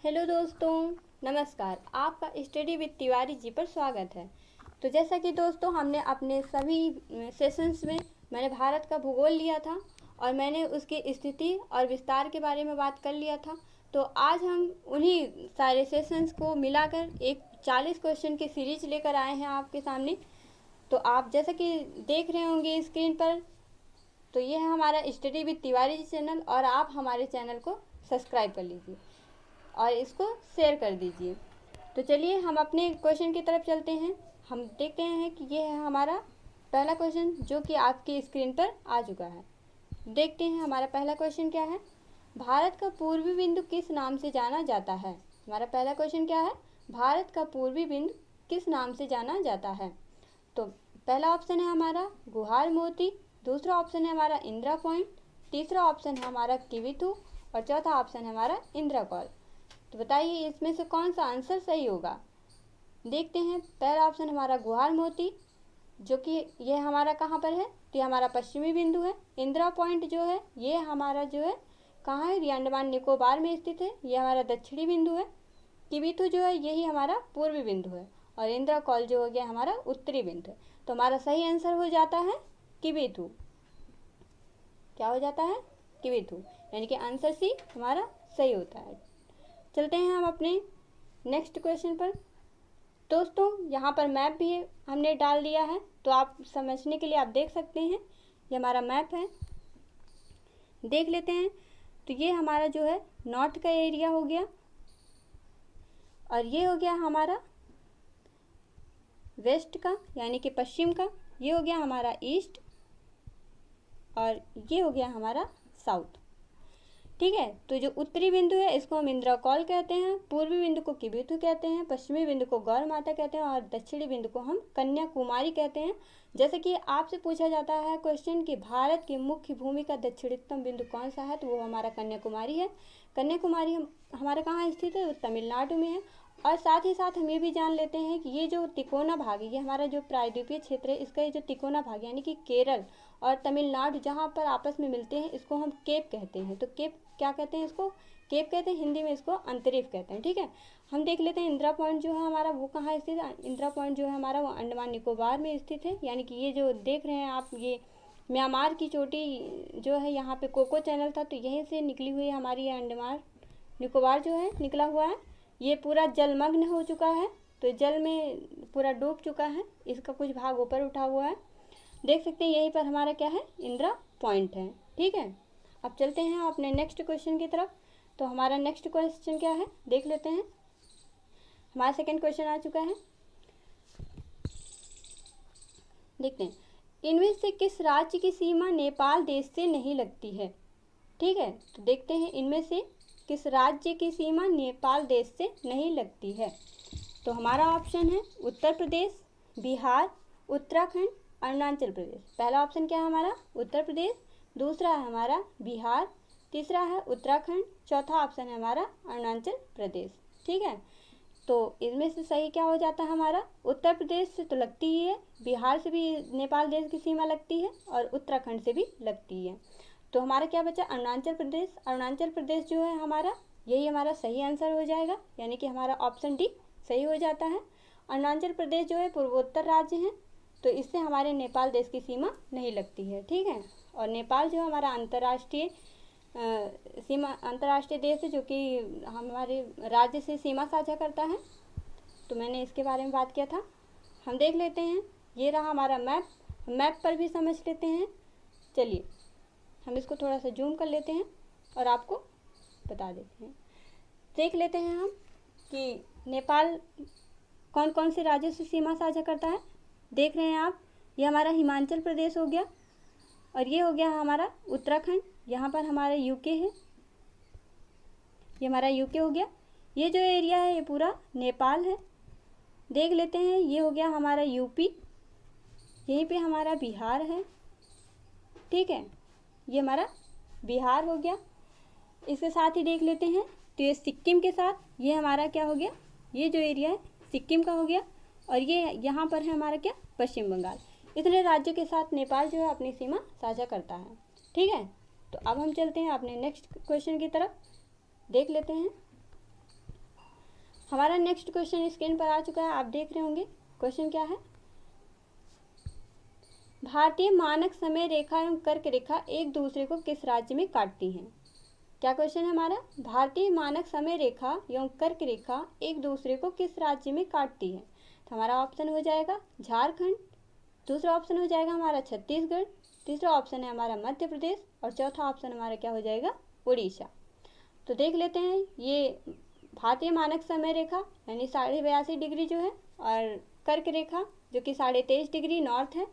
Hello दोस्तों, नमस्कार। आपका स्टडी विद तिवारी जी पर स्वागत है। तो जैसा कि दोस्तों हमने अपने सभी सेशंस में मैंने भारत का भूगोल लिया था और मैंने उसकी स्थिति और विस्तार के बारे में बात कर लिया था। तो आज हम उन्हीं सारे सेशंस को मिलाकर एक 40 क्वेश्चन की सीरीज लेकर आए हैं आपके सामने। तो आप जैसा कि देख रहे होंगे स्क्रीन पर, तो ये है हमारा study with Tiwari ji channel और आप हमारे चैनल को सब्सक्राइब कर लीजिए और इसको शेयर कर दीजिए। तो चलिए हम अपने क्वेश्चन की तरफ चलते हैं। हम देखते हैं कि ये है हमारा पहला क्वेश्चन जो कि आपकी स्क्रीन पर आ चुका है। देखते हैं हमारा पहला क्वेश्चन क्या है। भारत का पूर्वी बिंदु किस नाम से जाना जाता है। हमारा पहला क्वेश्चन क्या है, भारत का पूर्वी बिंदु किस नाम से जाना जाता है। तो पहला ऑप्शन है हमारा गुहार मोती, दूसरा ऑप्शन है हमारा इंदिरा पॉइंट, तीसरा ऑप्शन है हमारा किविथु और चौथा ऑप्शन है हमारा इंदिरा कॉल। तो बताइए इसमें से कौन सा आंसर सही होगा। देखते हैं। पहला ऑप्शन हमारा गुहार मोती, जो कि ये हमारा कहाँ पर है, तो ये हमारा पश्चिमी बिंदु है। इंदिरा पॉइंट जो है ये हमारा जो है कहाँ है, ये अंडमान निकोबार में स्थित है, ये हमारा दक्षिणी बिंदु है। किविथु जो है यही हमारा पूर्वी बिंदु है और इंदिरा कॉल जो हो गया हमारा उत्तरी बिंदु है। तो हमारा सही आंसर हो जाता है किविथु। क्या हो जाता है, किविथु, यानी कि आंसर सी हमारा सही होता है। चलते हैं हम अपने नेक्स्ट क्वेश्चन पर। दोस्तों यहाँ पर मैप भी हमने डाल दिया है, तो आप समझने के लिए आप देख सकते हैं। ये हमारा मैप है, देख लेते हैं। तो ये हमारा जो है नॉर्थ का एरिया हो गया और ये हो गया हमारा वेस्ट का यानी कि पश्चिम का, ये हो गया हमारा ईस्ट और ये हो गया हमारा साउथ। ठीक है। तो जो उत्तरी बिंदु है इसको हम इंदिरा कॉल कहते हैं, पूर्वी बिंदु को किविथु कहते हैं, पश्चिमी बिंदु को गौर माता कहते हैं और दक्षिणी बिंदु को हम कन्याकुमारी कहते हैं। जैसे कि आपसे पूछा जाता है क्वेश्चन कि भारत की मुख्य भूमि का दक्षिणतम बिंदु कौन सा है, तो वो हमारा कन्याकुमारी है। कन्याकुमारी हमारा कहाँ स्थित है, वो तमिलनाडु में है। और साथ ही साथ हम ये भी जान लेते हैं कि ये जो तिकोना भाग है, ये हमारा जो प्रायद्वीपीय क्षेत्र है, इसका ये जो तिकोना भाग यानी कि केरल और तमिलनाडु जहाँ पर आपस में मिलते हैं इसको हम केप कहते हैं। तो केप क्या कहते हैं, इसको केप कहते हैं, हिंदी में इसको अंतरिक्ष कहते हैं। ठीक है। हम देख लेते हैं इंदिरा पॉइंट जो है हमारा वो कहाँ स्थित है। इंदिरा पॉइंट जो है हमारा वो अंडमान निकोबार में स्थित है, यानी कि ये जो देख रहे हैं आप, ये म्यांमार की चोटी जो है, यहाँ पे कोको चैनल था तो यहीं से निकली हुई हमारी ये अंडमान निकोबार जो है निकला हुआ है। ये पूरा जलमग्न हो चुका है, तो जल में पूरा डूब चुका है, इसका कुछ भाग ऊपर उठा हुआ है, देख सकते हैं। यहीं पर हमारा क्या है, इंदिरा पॉइंट है। ठीक है। अब चलते हैं अपने नेक्स्ट क्वेश्चन की तरफ। तो हमारा नेक्स्ट क्वेश्चन क्या है, देख लेते हैं। हमारा सेकंड क्वेश्चन आ चुका है, देखते हैं। इनमें से किस राज्य की सीमा नेपाल देश से नहीं लगती है। ठीक है। तो देखते हैं इनमें से किस राज्य की सीमा नेपाल देश से नहीं लगती है। तो हमारा ऑप्शन है उत्तर प्रदेश, बिहार, उत्तराखंड, अरुणाचल प्रदेश। पहला ऑप्शन क्या है हमारा, उत्तर प्रदेश, दूसरा है हमारा बिहार, तीसरा है उत्तराखंड, चौथा ऑप्शन है हमारा अरुणाचल प्रदेश। ठीक है। तो इनमें से सही क्या हो जाता है हमारा, उत्तर प्रदेश से तो लगती ही है, बिहार से भी नेपाल देश की सीमा लगती है और उत्तराखंड से भी लगती है। तो हमारा क्या बचा, अरुणाचल प्रदेश। अरुणाचल प्रदेश जो है हमारा, यही हमारा सही आंसर हो जाएगा, यानी कि हमारा ऑप्शन डी सही हो जाता है। अरुणाचल प्रदेश जो है पूर्वोत्तर राज्य है, तो इससे हमारे नेपाल देश की सीमा नहीं लगती है। ठीक है। और नेपाल जो हमारा अंतर्राष्ट्रीय देश है, जो कि हमारे राज्य से सीमा साझा करता है। तो मैंने इसके बारे में बात किया था। हम देख लेते हैं, ये रहा हमारा मैप। मैप पर भी समझ लेते हैं। चलिए हम इसको थोड़ा सा जूम कर लेते हैं और आपको बता देते हैं। देख लेते हैं हम कि नेपाल कौन कौन से राज्यों से सीमा साझा करता है। देख रहे हैं आप, ये हमारा हिमाचल प्रदेश हो गया और ये हो गया हमारा उत्तराखंड, यहाँ पर हमारा यूके है, ये हमारा यूके हो गया। ये जो एरिया है ये पूरा नेपाल है। देख लेते हैं, ये हो गया हमारा यूपी, यहीं पे हमारा बिहार है। ठीक है। ये हमारा बिहार हो गया। इसके साथ ही देख लेते हैं, तो ये सिक्किम के साथ ये हमारा क्या हो गया, ये जो एरिया है सिक्किम का हो गया और ये यहाँ पर है हमारा क्या, पश्चिम बंगाल। इतने राज्यों के साथ नेपाल जो है अपनी सीमा साझा करता है। ठीक है। तो अब हम चलते हैं अपने नेक्स्ट क्वेश्चन की तरफ, देख लेते हैं। हमारा नेक्स्ट क्वेश्चन स्क्रीन पर आ चुका है, आप देख रहे होंगे। क्वेश्चन क्या है? भारतीय मानक समय रेखा एवं कर्क रेखा एक दूसरे को किस राज्य में काटती हैं? क्या क्वेश्चन है हमारा? भारतीय मानक समय रेखा एवं कर्क रेखा एक दूसरे को किस राज्य में काटती है? तो हमारा ऑप्शन हो जाएगा झारखंड, दूसरा ऑप्शन हो जाएगा हमारा छत्तीसगढ़, तीसरा ऑप्शन है हमारा मध्य प्रदेश और चौथा ऑप्शन हमारा क्या हो जाएगा? उड़ीसा। तो देख लेते हैं, ये भारतीय मानक समय रेखा यानी 82.5 डिग्री जो है और कर्क रेखा जो कि 23.5 डिग्री नॉर्थ है,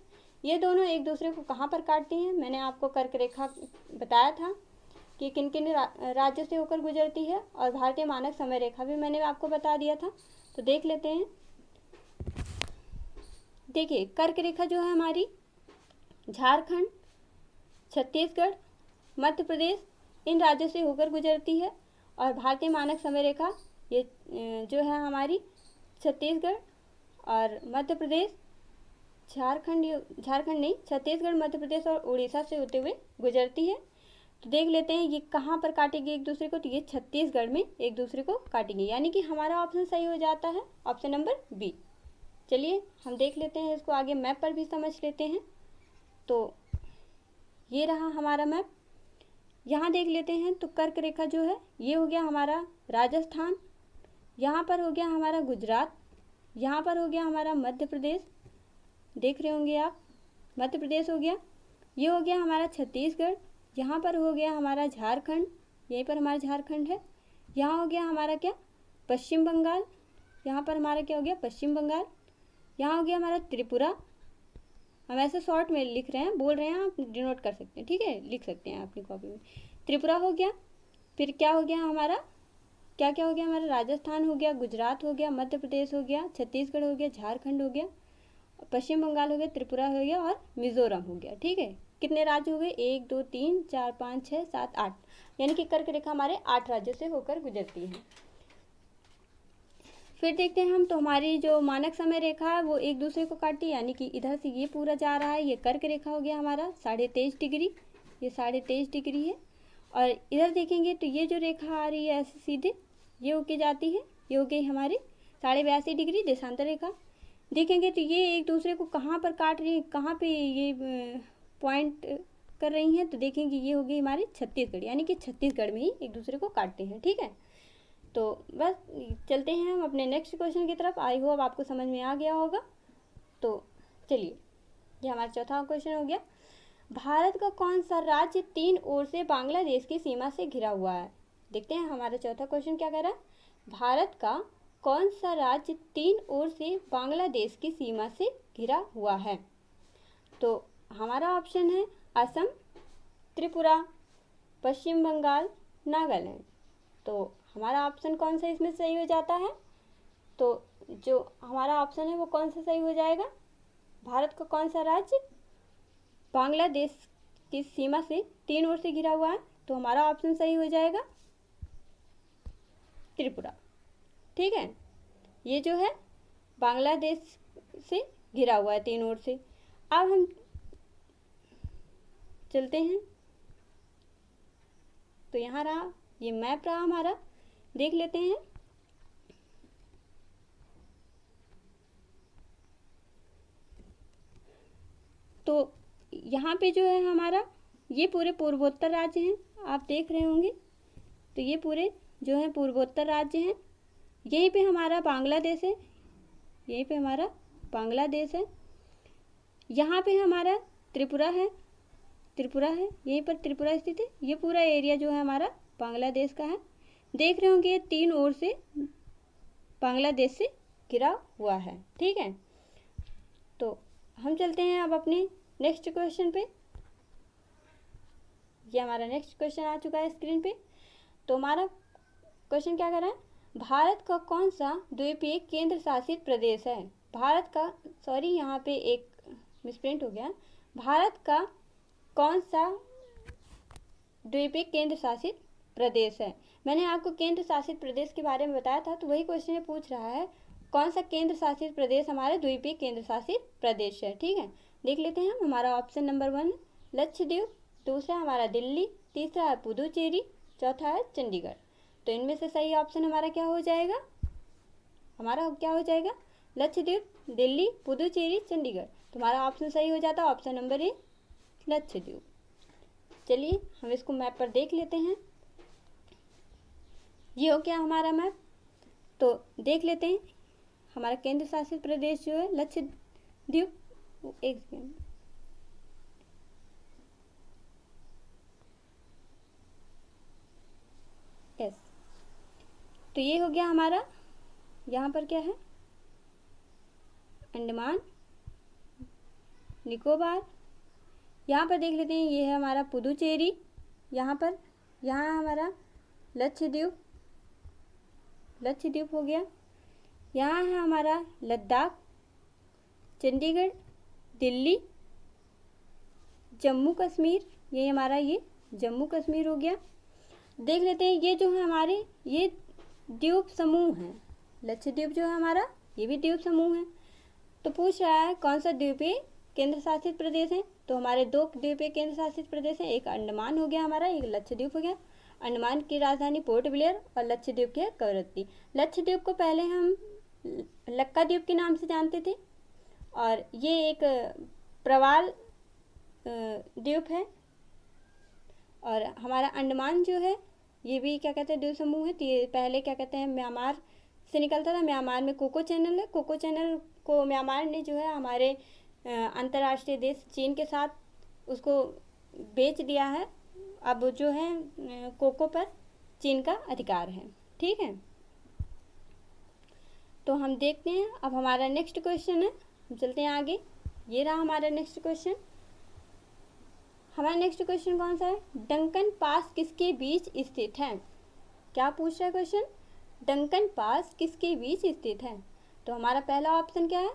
ये दोनों एक दूसरे को कहाँ पर काटती हैं? मैंने आपको कर्क रेखा बताया था कि किन किन राज्यों से होकर गुजरती है और भारतीय मानक समय रेखा भी मैंने आपको बता दिया था। तो देख लेते हैं। देखिए, कर्क रेखा जो है हमारी झारखंड, छत्तीसगढ़, मध्य प्रदेश इन राज्यों से होकर गुजरती है और भारतीय मानक समय रेखा ये जो है हमारी छत्तीसगढ़ और मध्य प्रदेश, झारखंड नहीं, छत्तीसगढ़, मध्य प्रदेश और उड़ीसा से होते हुए गुजरती है। तो देख लेते हैं ये कहाँ पर काटेगी एक दूसरे को। तो ये छत्तीसगढ़ में एक दूसरे को काटेंगे, यानी कि हमारा ऑप्शन सही हो जाता है, ऑप्शन नंबर बी। चलिए हम देख लेते हैं इसको, आगे मैप पर भी समझ लेते हैं। तो ये रहा हमारा मैप, यहाँ देख लेते हैं। तो कर्क रेखा जो है ये हो गया हमारा राजस्थान, यहाँ पर हो गया हमारा गुजरात, यहाँ पर हो गया हमारा मध्य प्रदेश, देख रहे होंगे आप, मध्य प्रदेश हो गया। ये हो गया हमारा छत्तीसगढ़, यहाँ पर हो गया हमारा झारखंड, यहीं पर हमारा झारखंड है। यहाँ हो गया हमारा क्या? पश्चिम बंगाल, यहाँ पर हमारा क्या हो गया? पश्चिम बंगाल। यहाँ हो गया हमारा त्रिपुरा। हम ऐसे शॉर्ट में लिख रहे हैं, बोल रहे हैं, आप डिनोट कर सकते हैं, ठीक है, लिख सकते हैं अपनी कॉपी में। त्रिपुरा हो गया, फिर क्या हो गया हमारा? क्या क्या हो गया हमारा? राजस्थान हो गया, गुजरात हो गया, मध्य प्रदेश हो गया, छत्तीसगढ़ हो गया, झारखंड हो गया, पश्चिम बंगाल हो गया, त्रिपुरा हो गया और मिजोरम हो गया। ठीक है, कितने राज्य हो गए? 1 2 3 4 5 6 7 8, यानी कि कर्क रेखा हमारे 8 राज्यों से होकर गुजरती है। फिर देखते हैं हम, तो हमारी जो मानक समय रेखा है वो एक दूसरे को काटती है, यानी कि इधर से ये पूरा जा रहा है, ये कर्क रेखा हो गया हमारा 23.5 डिग्री, ये 23.5 डिग्री है। और इधर देखेंगे तो ये जो रेखा आ रही है ऐसे सीधे ये होके जाती है, ये हो गई हमारी 82.5 डिग्री देशांतर रेखा। देखेंगे तो ये एक दूसरे को कहाँ पर काट रही है, कहाँ पे ये पॉइंट कर रही हैं, तो देखेंगे ये हो गई हमारे छत्तीसगढ़, यानी कि छत्तीसगढ़ में ही एक दूसरे को काटते हैं। ठीक है, तो बस चलते हैं हम अपने नेक्स्ट क्वेश्चन की तरफ। आई होप आपको समझ में आ गया होगा। तो चलिए, ये हमारा चौथा क्वेश्चन हो गया। भारत का कौन सा राज्य 3 ओर से बांग्लादेश की सीमा से घिरा हुआ है? देखते हैं हमारा चौथा क्वेश्चन क्या कह रहा है। भारत का कौन सा राज्य 3 ओर से बांग्लादेश की सीमा से घिरा हुआ है? तो हमारा ऑप्शन है असम, त्रिपुरा, पश्चिम बंगाल, नागालैंड। तो हमारा ऑप्शन कौन सा इसमें सही हो जाता है? तो जो हमारा ऑप्शन है वो कौन सा सही हो जाएगा? भारत का कौन सा राज्य बांग्लादेश की सीमा से 3 ओर से घिरा हुआ है? तो हमारा ऑप्शन सही हो जाएगा त्रिपुरा। ठीक है, ये जो है बांग्लादेश से घिरा हुआ है 3 ओर से। अब हम चलते हैं, तो यहाँ रहा, ये मैप रहा हमारा, देख लेते हैं। तो यहाँ पे जो है हमारा ये पूरे पूर्वोत्तर राज्य हैं, आप देख रहे होंगे। तो ये पूरे जो है पूर्वोत्तर राज्य हैं। यहीं पे हमारा बांग्लादेश है, यहीं पे हमारा बांग्लादेश है। यहाँ पे हमारा त्रिपुरा है, यहीं पर त्रिपुरा स्थित है। ये पूरा एरिया जो है हमारा बांग्लादेश का है। देख रहे होंगे 3 ओर से बांग्लादेश से घिरा हुआ है। ठीक है, तो हम चलते हैं अब अपने नेक्स्ट क्वेश्चन पे। ये हमारा नेक्स्ट क्वेश्चन आ चुका है स्क्रीन पे। तो हमारा क्वेश्चन क्या कर रहा है, भारत का कौन सा द्वीपीय केंद्र शासित प्रदेश है? भारत का, सॉरी यहाँ पे एक मिसप्रिंट हो गया, भारत का कौन सा द्वीपीय केंद्र शासित प्रदेश है? मैंने आपको केंद्र शासित प्रदेश के बारे में बताया था, तो वही क्वेश्चन पूछ रहा है कौन सा केंद्र शासित प्रदेश हमारा द्वीपीय केंद्र शासित प्रदेश है। ठीक है, देख लेते हैं हम। हमारा ऑप्शन नंबर 1 लक्षद्वीप, दूसरा हमारा दिल्ली, तीसरा है पुदुचेरी, चौथा है चंडीगढ़। तो इनमें से सही ऑप्शन हमारा क्या हो जाएगा? हमारा क्या हो जाएगा, लक्षद्वीप, दिल्ली, पुदुचेरी, चंडीगढ़। तुम्हारा ऑप्शन सही हो जाता है ऑप्शन नंबर ए, लक्षद्वीप। चलिए हम इसको मैप पर देख लेते हैं। ये हो गया हमारा मैप। तो देख लेते हैं हमारा केंद्र शासित प्रदेश जो है लक्षद्वीप। एक सेकेंड, यस। तो ये हो गया हमारा, यहाँ पर क्या है, अंडमान निकोबार। यहाँ पर देख लेते हैं, ये है हमारा पुदुचेरी, यहाँ पर, यहाँ हमारा लक्षद्वीप, लक्षद्वीप हो गया। यहाँ है हमारा लद्दाख, चंडीगढ़, दिल्ली, जम्मू कश्मीर, ये हमारा ये जम्मू कश्मीर हो गया। देख लेते हैं ये जो है हमारे ये द्वीप समूह हैं, लक्षद्वीप जो है हमारा ये भी द्वीप समूह है। तो पूछ रहा है कौन सा द्वीपीय केंद्र शासित प्रदेश है। तो हमारे दो द्वीपीय केंद्र शासित प्रदेश हैं, एक अंडमान हो गया हमारा, एक लक्षद्वीप हो गया। अंडमान की राजधानी पोर्ट ब्लेयर और लक्षद्वीप की है कवरत्ती। लक्षद्वीप को पहले हम लक्काद्वीप के नाम से जानते थे और ये एक प्रवाल द्वीप है। और हमारा अंडमान जो है ये भी क्या कहते हैं, द्वीप समूह है। तो ये पहले क्या कहते हैं, म्यांमार से निकलता था। म्यांमार में कोको चैनल है, कोको चैनल को म्यांमार ने जो है हमारे अंतर्राष्ट्रीय देश चीन के साथ उसको बेच दिया है। अब जो है कोको पर चीन का अधिकार है, ठीक है। तो हम देखते हैं अब हमारा नेक्स्ट क्वेश्चन है, हम चलते हैं आगे। ये रहा हमारा नेक्स्ट क्वेश्चन। हमारा नेक्स्ट क्वेश्चन कौन सा है, डंकन पास किसके बीच स्थित है। क्या पूछ रहा है क्वेश्चन, डंकन पास किसके बीच स्थित है। तो हमारा पहला ऑप्शन क्या है,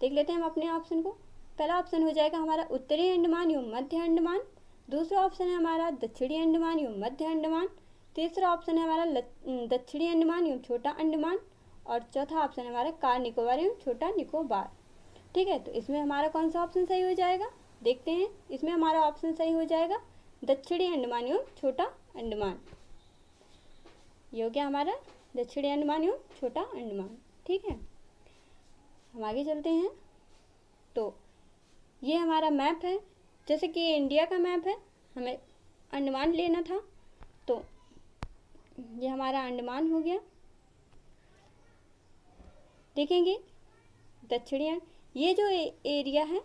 देख लेते हैं हम अपने ऑप्शन को। पहला ऑप्शन हो जाएगा हमारा उत्तरी अंडमान एवं मध्य अंडमान। दूसरा ऑप्शन है हमारा दक्षिणी अंडमान एवं मध्य अंडमान। तीसरा ऑप्शन है हमारा दक्षिणी अंडमान एवं छोटा अंडमान। और चौथा ऑप्शन है हमारा कार निकोबार एवं छोटा निकोबार, ठीक है। तो इसमें हमारा कौन सा ऑप्शन सही हो जाएगा, देखते हैं। इसमें हमारा ऑप्शन सही हो जाएगा दक्षिणी अंडमान एवं छोटा अंडमान। ये हो गया हमारा दक्षिणी अंडमान एवं छोटा अंडमान, ठीक है। हम आगे चलते हैं। तो ये हमारा मैप है, जैसे कि ये इंडिया का मैप है, हमें अंडमान लेना था। तो ये हमारा अंडमान हो गया। देखेंगे दक्षिणी, ये जो एरिया है,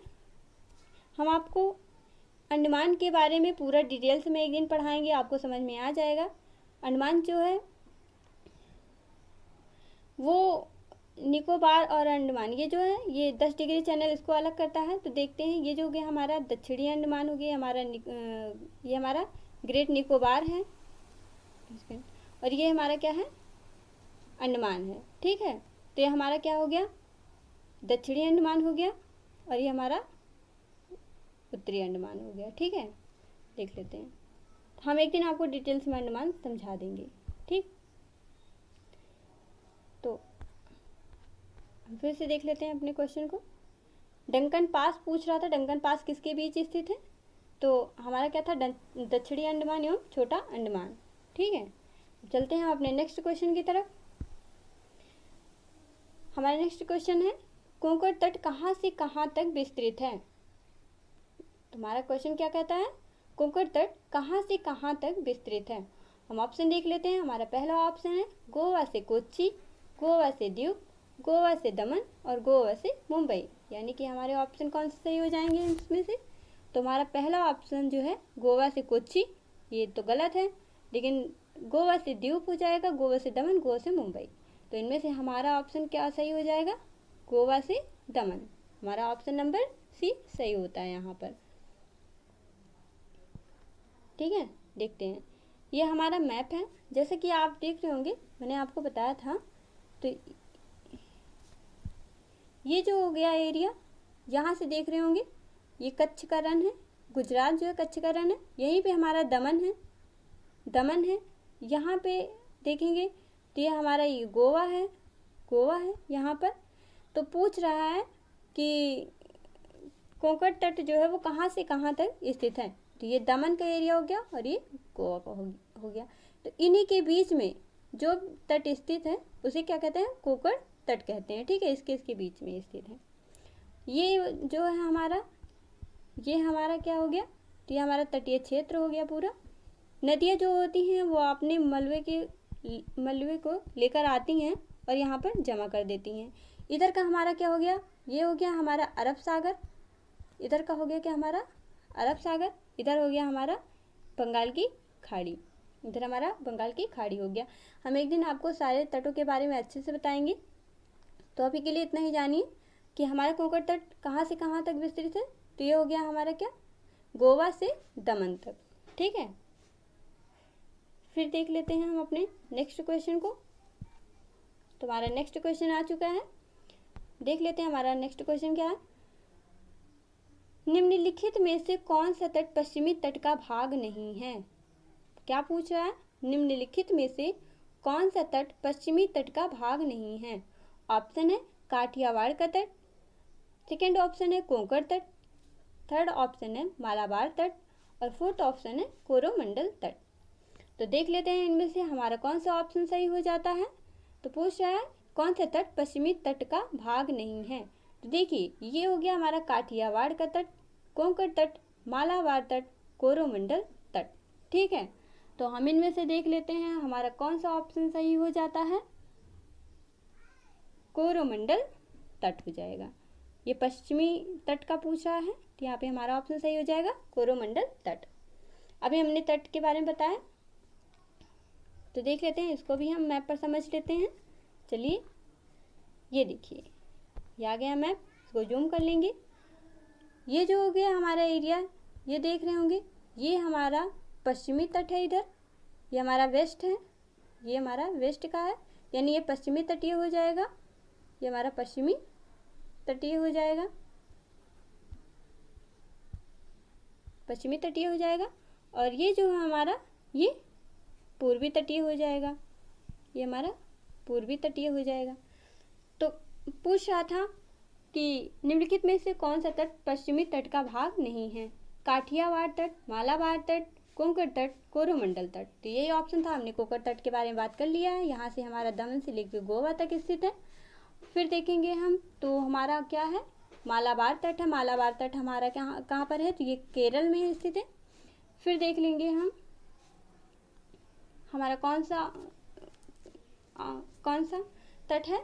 हम आपको अंडमान के बारे में पूरा डिटेल्स में एक दिन पढ़ाएंगे, आपको समझ में आ जाएगा। अंडमान जो है वो निकोबार और अंडमान ये जो है ये 10 डिग्री चैनल इसको अलग करता है। तो देखते हैं, ये जो हो गया हमारा दक्षिणी अंडमान हो गया, हमारा ये हमारा ग्रेट निकोबार है और ये हमारा क्या है, अंडमान है, ठीक है। तो ये हमारा क्या हो गया, दक्षिणी अंडमान हो गया और ये हमारा उत्तरी अंडमान हो गया, ठीक है। देख लेते हैं, हम एक दिन आपको डिटेल्स में अंडमान समझा देंगे, ठीक। तो फिर से देख लेते हैं अपने क्वेश्चन को। डंकन पास पूछ रहा था, डंकन पास किसके बीच स्थित है। तो हमारा क्या था, दक्षिणी अंडमान एवं छोटा अंडमान, ठीक है। चलते हैं अपने नेक्स्ट क्वेश्चन की तरफ। हमारा नेक्स्ट क्वेश्चन है, कोंकण तट कहाँ से कहाँ तक विस्तृत है। तुम्हारा क्वेश्चन क्या कहता है, कोंकण तट कहाँ से कहाँ तक विस्तृत है। हम ऑप्शन देख लेते हैं। हमारा पहला ऑप्शन है गोवा से कोच्चि, गोवा से दीव, गोवा से दमन और गोवा से मुंबई। यानी कि हमारे ऑप्शन कौन से सही हो जाएंगे इसमें से। तो हमारा पहला ऑप्शन जो है गोवा से कोच्चि, ये तो गलत है, लेकिन गोवा से दीव हो जाएगा, गोवा से दमन, गोवा से मुंबई। तो इनमें से हमारा ऑप्शन क्या सही हो जाएगा, गोवा से दमन। हमारा ऑप्शन नंबर सी सही होता है यहाँ पर, ठीक है। देखते हैं, ये हमारा मैप है, जैसे कि आप देख रहे होंगे, मैंने आपको बताया था। तो ये जो हो गया एरिया, यहाँ से देख रहे होंगे, ये कच्छ का रण है, गुजरात जो है कच्छ का रण है। यहीं पे हमारा दमन है, दमन है। यहाँ पे देखेंगे तो ये हमारा ये गोवा है, गोवा है यहाँ पर। तो पूछ रहा है कि कोंकण तट जो है वो कहाँ से कहाँ तक स्थित है। तो ये दमन का एरिया हो गया और ये गोवा का हो गया। तो इन्हीं के बीच में जो तट स्थित है उसे क्या कहते हैं, कोंकण तट कहते हैं, ठीक है, इसके बीच में स्थित है। ये जो है हमारा, ये हमारा क्या हो गया, तो ये हमारा तटीय क्षेत्र हो गया पूरा। नदियाँ जो होती हैं वो अपने मलबे को लेकर आती हैं और यहाँ पर जमा कर देती हैं। इधर का हमारा क्या हो गया, ये हो गया हमारा अरब सागर, इधर का हो गया क्या हमारा अरब सागर, इधर हो गया हमारा बंगाल की खाड़ी, इधर हमारा बंगाल की खाड़ी हो गया। हम एक दिन आपको सारे तटों के बारे में अच्छे से बताएंगे। तो अभी के लिए इतना ही जानिए कि हमारा कोंकण तट कहाँ से कहाँ तक विस्तृत है। तो ये हो गया हमारा क्या, गोवा से दमन तक, ठीक है। फिर देख लेते हैं हम अपने नेक्स्ट क्वेश्चन को। तो हमारा नेक्स्ट क्वेश्चन आ चुका है, देख लेते हैं हमारा नेक्स्ट क्वेश्चन क्या है। निम्नलिखित में से कौन सा तट पश्चिमी तट का भाग नहीं है। क्या पूछ रहा है, निम्नलिखित में से कौन सा तट पश्चिमी तट का भाग नहीं है। ऑप्शन है काठियावाड़ का तट, सेकेंड ऑप्शन है कोंकण तट, थर्ड ऑप्शन है मालाबार तट और फोर्थ ऑप्शन है कोरोमंडल तट। तो देख लेते हैं इनमें से हमारा कौन सा ऑप्शन सही हो जाता है। तो पूछ रहा है कौन सा तट पश्चिमी तट का भाग नहीं है। तो देखिए ये हो गया हमारा काठियावाड़ का तट, कोंकण तट, मालाबार तट, कोरोमंडल तट, ठीक है। तो हम इनमें से देख लेते हैं हमारा कौन सा ऑप्शन सही हो जाता है, कोरोमंडल तट हो जाएगा। ये पश्चिमी तट का पूछ रहा है, तो यहाँ पे हमारा ऑप्शन सही हो जाएगा कोरोमंडल तट। अभी हमने तट के बारे में बताया, तो देख लेते हैं इसको भी हम मैप पर समझ लेते हैं। चलिए ये देखिए, ये आ गया मैप, इसको जूम कर लेंगे। ये जो हो गया हमारा एरिया, ये देख रहे होंगे, ये हमारा पश्चिमी तट है, इधर ये हमारा वेस्ट है, ये हमारा वेस्ट का है, यानी ये पश्चिमी तटीय हो जाएगा, ये हमारा पश्चिमी तटीय हो जाएगा, पश्चिमी तटीय हो जाएगा। और ये जो है हमारा, ये पूर्वी तटीय हो जाएगा, ये हमारा पूर्वी तटीय हो जाएगा। तो पूछ रहा था कि निम्नलिखित में से कौन सा तट पश्चिमी तट का भाग नहीं है। काठियावाड़ तट, मालाबार तट, कोंकण तट, कोरोमंडल तट। तो यही ऑप्शन था। हमने कोंकण तट के बारे में बात कर लिया है, यहाँ से हमारा दमन से लेकर गोवा तक स्थित है। फिर देखेंगे हम, तो हमारा क्या है, मालाबार तट है। मालाबार तट हमारा कहाँ पर है, तो ये केरल में स्थित है। फिर देख लेंगे हम हमारा कौन सा तट है।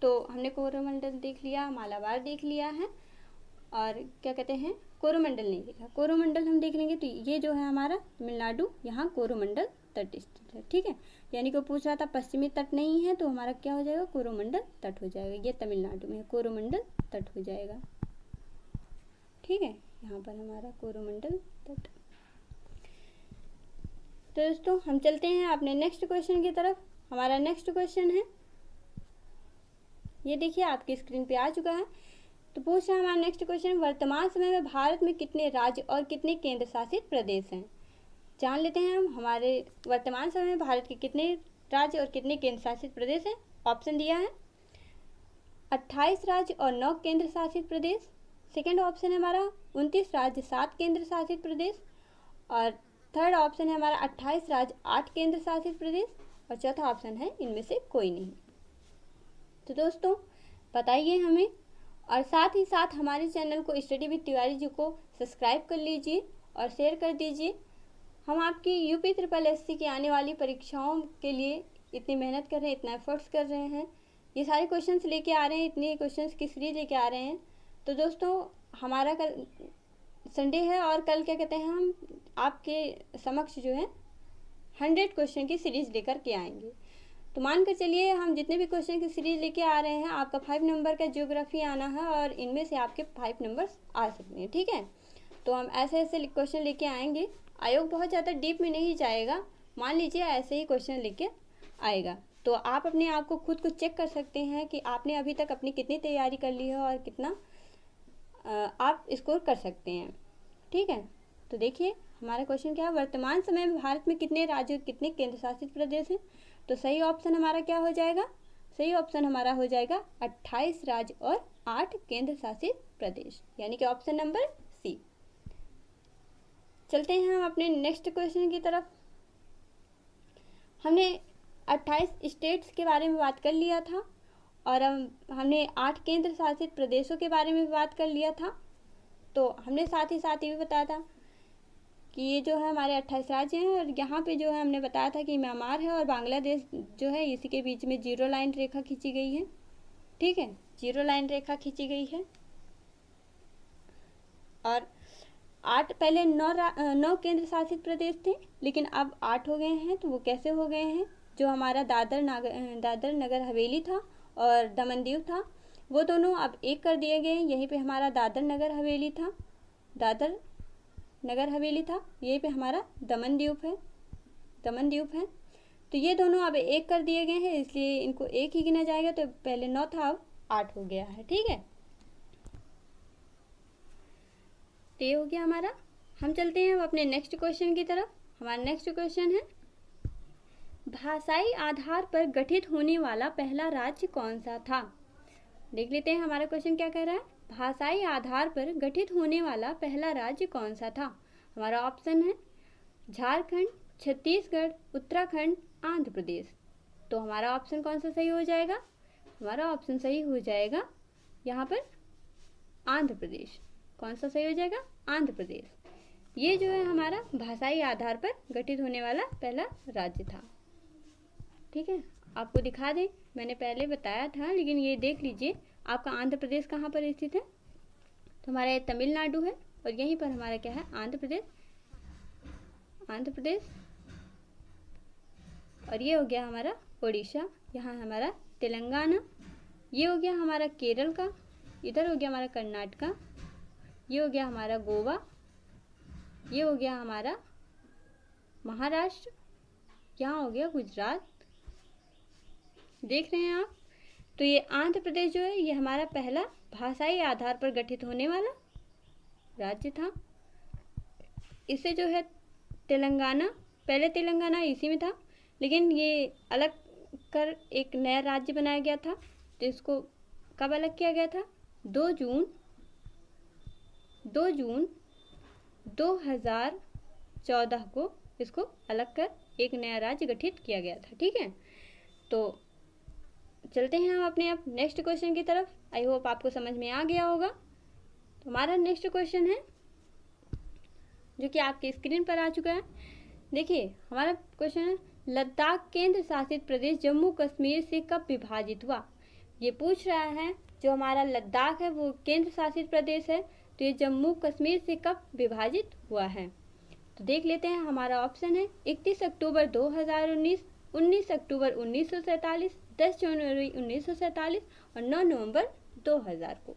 तो हमने कोरोमंडल देख लिया, मालाबार देख लिया है, और क्या कहते हैं, कोरोमंडल नहीं देखा। कोरोमंडल हम देख लेंगे, तो ये जो है हमारा तमिलनाडु, यहाँ कोरोमंडल तट स्थित है, ठीक है। यानी कि पूछ रहा था पश्चिमी तट नहीं है, तो हमारा क्या हो जाएगा, कोरोमंडल तट हो जाएगा। ये तमिलनाडु में कोरोमंडल तट हो जाएगा, ठीक है। यहाँ पर हमारा कोरोमंडल तट। तो दोस्तों हम चलते हैं अपने नेक्स्ट क्वेश्चन की तरफ। हमारा नेक्स्ट क्वेश्चन है, ये देखिए आपकी स्क्रीन पे आ चुका है। तो पूछ रहा है हमारा नेक्स्ट क्वेश्चन, वर्तमान समय में भारत में कितने राज्य और कितने केंद्र शासित प्रदेश हैं। जान लेते हैं हम हमारे वर्तमान समय में भारत के कितने राज्य और कितने केंद्र शासित प्रदेश हैं। ऑप्शन दिया है 28 राज्य और 9 केंद्र शासित प्रदेश। सेकेंड ऑप्शन है हमारा 29 राज्य 7 केंद्र शासित प्रदेश। और थर्ड ऑप्शन है हमारा 28 राज्य 8 केंद्र शासित प्रदेश। और चौथा ऑप्शन है इनमें से कोई नहीं। तो दोस्तों बताइए हमें, और साथ ही साथ हमारे चैनल को स्टडी विद तिवारी जी को सब्सक्राइब कर लीजिए और शेयर कर दीजिए। हम आपकी यूपी SSSC की आने वाली परीक्षाओं के लिए इतनी मेहनत कर रहे हैं, इतना एफर्ट्स कर रहे हैं, ये सारे क्वेश्चंस लेके आ रहे हैं, इतने क्वेश्चंस की सीरीज लेके आ रहे हैं। तो दोस्तों हमारा कल संडे है और कल क्या कहते हैं, हम आपके समक्ष जो है 100 क्वेश्चन की सीरीज लेकर के आएंगे। तो मान कर चलिए हम जितने भी क्वेश्चन की सीरीज लेके आ रहे हैं, आपका 5 नंबर का ज्योग्राफी आना है और इनमें से आपके 5 नंबर्स आ सकते हैं, ठीक है। तो हम ऐसे ऐसे क्वेश्चन लेके आएंगे। आयोग बहुत ज़्यादा डीप में नहीं जाएगा, मान लीजिए ऐसे ही क्वेश्चन लेके आएगा। तो आप अपने आप को खुद को चेक कर सकते हैं कि आपने अभी तक अपनी कितनी तैयारी कर ली है और कितना आप स्कोर कर सकते हैं, ठीक है। तो देखिए हमारा क्वेश्चन क्या है, वर्तमान समय में भारत में कितने राज्य और कितने केंद्र शासित प्रदेश हैं। तो सही ऑप्शन हमारा क्या हो जाएगा, सही ऑप्शन हमारा हो जाएगा 28 राज्य और 8 केंद्र शासित प्रदेश, यानी कि ऑप्शन नंबर सी। चलते हैं हम अपने नेक्स्ट क्वेश्चन की तरफ। हमने 28 स्टेट्स के बारे में बात कर लिया था और हमने 8 केंद्र शासित प्रदेशों के बारे में भी बात कर लिया था। तो हमने साथ ही साथ ये भी बताया था कि ये जो है हमारे 28 राज्य हैं, और यहाँ पे जो है हमने बताया था कि म्यांमार है और बांग्लादेश जो है इसी के बीच में जीरो लाइन रेखा खींची गई है। ठीक है, जीरो लाइन रेखा खींची गई है। और 8 पहले 9 केंद्र शासित प्रदेश थे, लेकिन अब 8 हो गए हैं। तो वो कैसे हो गए हैं? जो हमारा दादर नगर हवेली था और दमन दीव था, वो दोनों अब एक कर दिए गए हैं। यहीं पे हमारा दादर नगर हवेली था, यहीं पे हमारा दमन द्वीप है। तो ये दोनों अब एक कर दिए गए हैं, इसलिए इनको एक ही गिना जाएगा। तो पहले 9 था, अब 8 हो गया है। ठीक है, तो ये हो गया हमारा। हम चलते हैं अब अपने नेक्स्ट क्वेश्चन की तरफ। हमारा नेक्स्ट क्वेश्चन है, भाषाई आधार पर गठित होने वाला पहला राज्य कौन सा था? देख लेते हैं हमारा क्वेश्चन क्या कह रहा है। भाषाई आधार पर गठित होने वाला पहला राज्य कौन सा था? हमारा ऑप्शन है झारखंड, छत्तीसगढ़, उत्तराखंड, आंध्र प्रदेश। तो हमारा ऑप्शन कौन सा सही हो जाएगा? हमारा ऑप्शन सही हो जाएगा यहाँ पर आंध्र प्रदेश। कौन सा सही हो जाएगा? आंध्र प्रदेश। ये जो है हमारा भाषाई आधार पर गठित होने वाला पहला राज्य था। ठीक है, आपको दिखा दें, मैंने पहले बताया था, लेकिन ये देख लीजिए आपका आंध्र प्रदेश कहाँ पर स्थित है। तो हमारा ये तमिलनाडु है, और यहीं पर हमारा क्या है? आंध्र प्रदेश। और ये हो गया हमारा उड़ीसा, यहाँ हमारा तेलंगाना, ये हो गया हमारा केरल का, इधर हो गया हमारा कर्नाटका, ये हो गया हमारा गोवा, ये हो गया हमारा महाराष्ट्र, यहाँ हो गया गुजरात। देख रहे हैं आप? तो ये आंध्र प्रदेश जो है ये हमारा पहला भाषाई आधार पर गठित होने वाला राज्य था। इससे जो है तेलंगाना, पहले तेलंगाना इसी में था, लेकिन ये अलग कर एक नया राज्य बनाया गया था। तो इसको कब अलग किया गया था? 2 जून 2014 को इसको अलग कर एक नया राज्य गठित किया गया था। ठीक है, तो चलते हैं हम अपने आप नेक्स्ट क्वेश्चन की तरफ। आई होप आपको समझ में आ गया होगा। तो हमारा नेक्स्ट क्वेश्चन है जो कि आपके स्क्रीन पर आ चुका है। देखिए हमारा क्वेश्चन है, लद्दाख केंद्र शासित प्रदेश जम्मू कश्मीर से कब विभाजित हुआ? ये पूछ रहा है, जो हमारा लद्दाख है वो केंद्र शासित प्रदेश है, तो ये जम्मू कश्मीर से कब विभाजित हुआ है? तो देख लेते हैं। हमारा ऑप्शन है 31 अक्टूबर 2019, 19 अक्टूबर 1947, 10 जनवरी 1947 और 9 नवंबर 2000 को।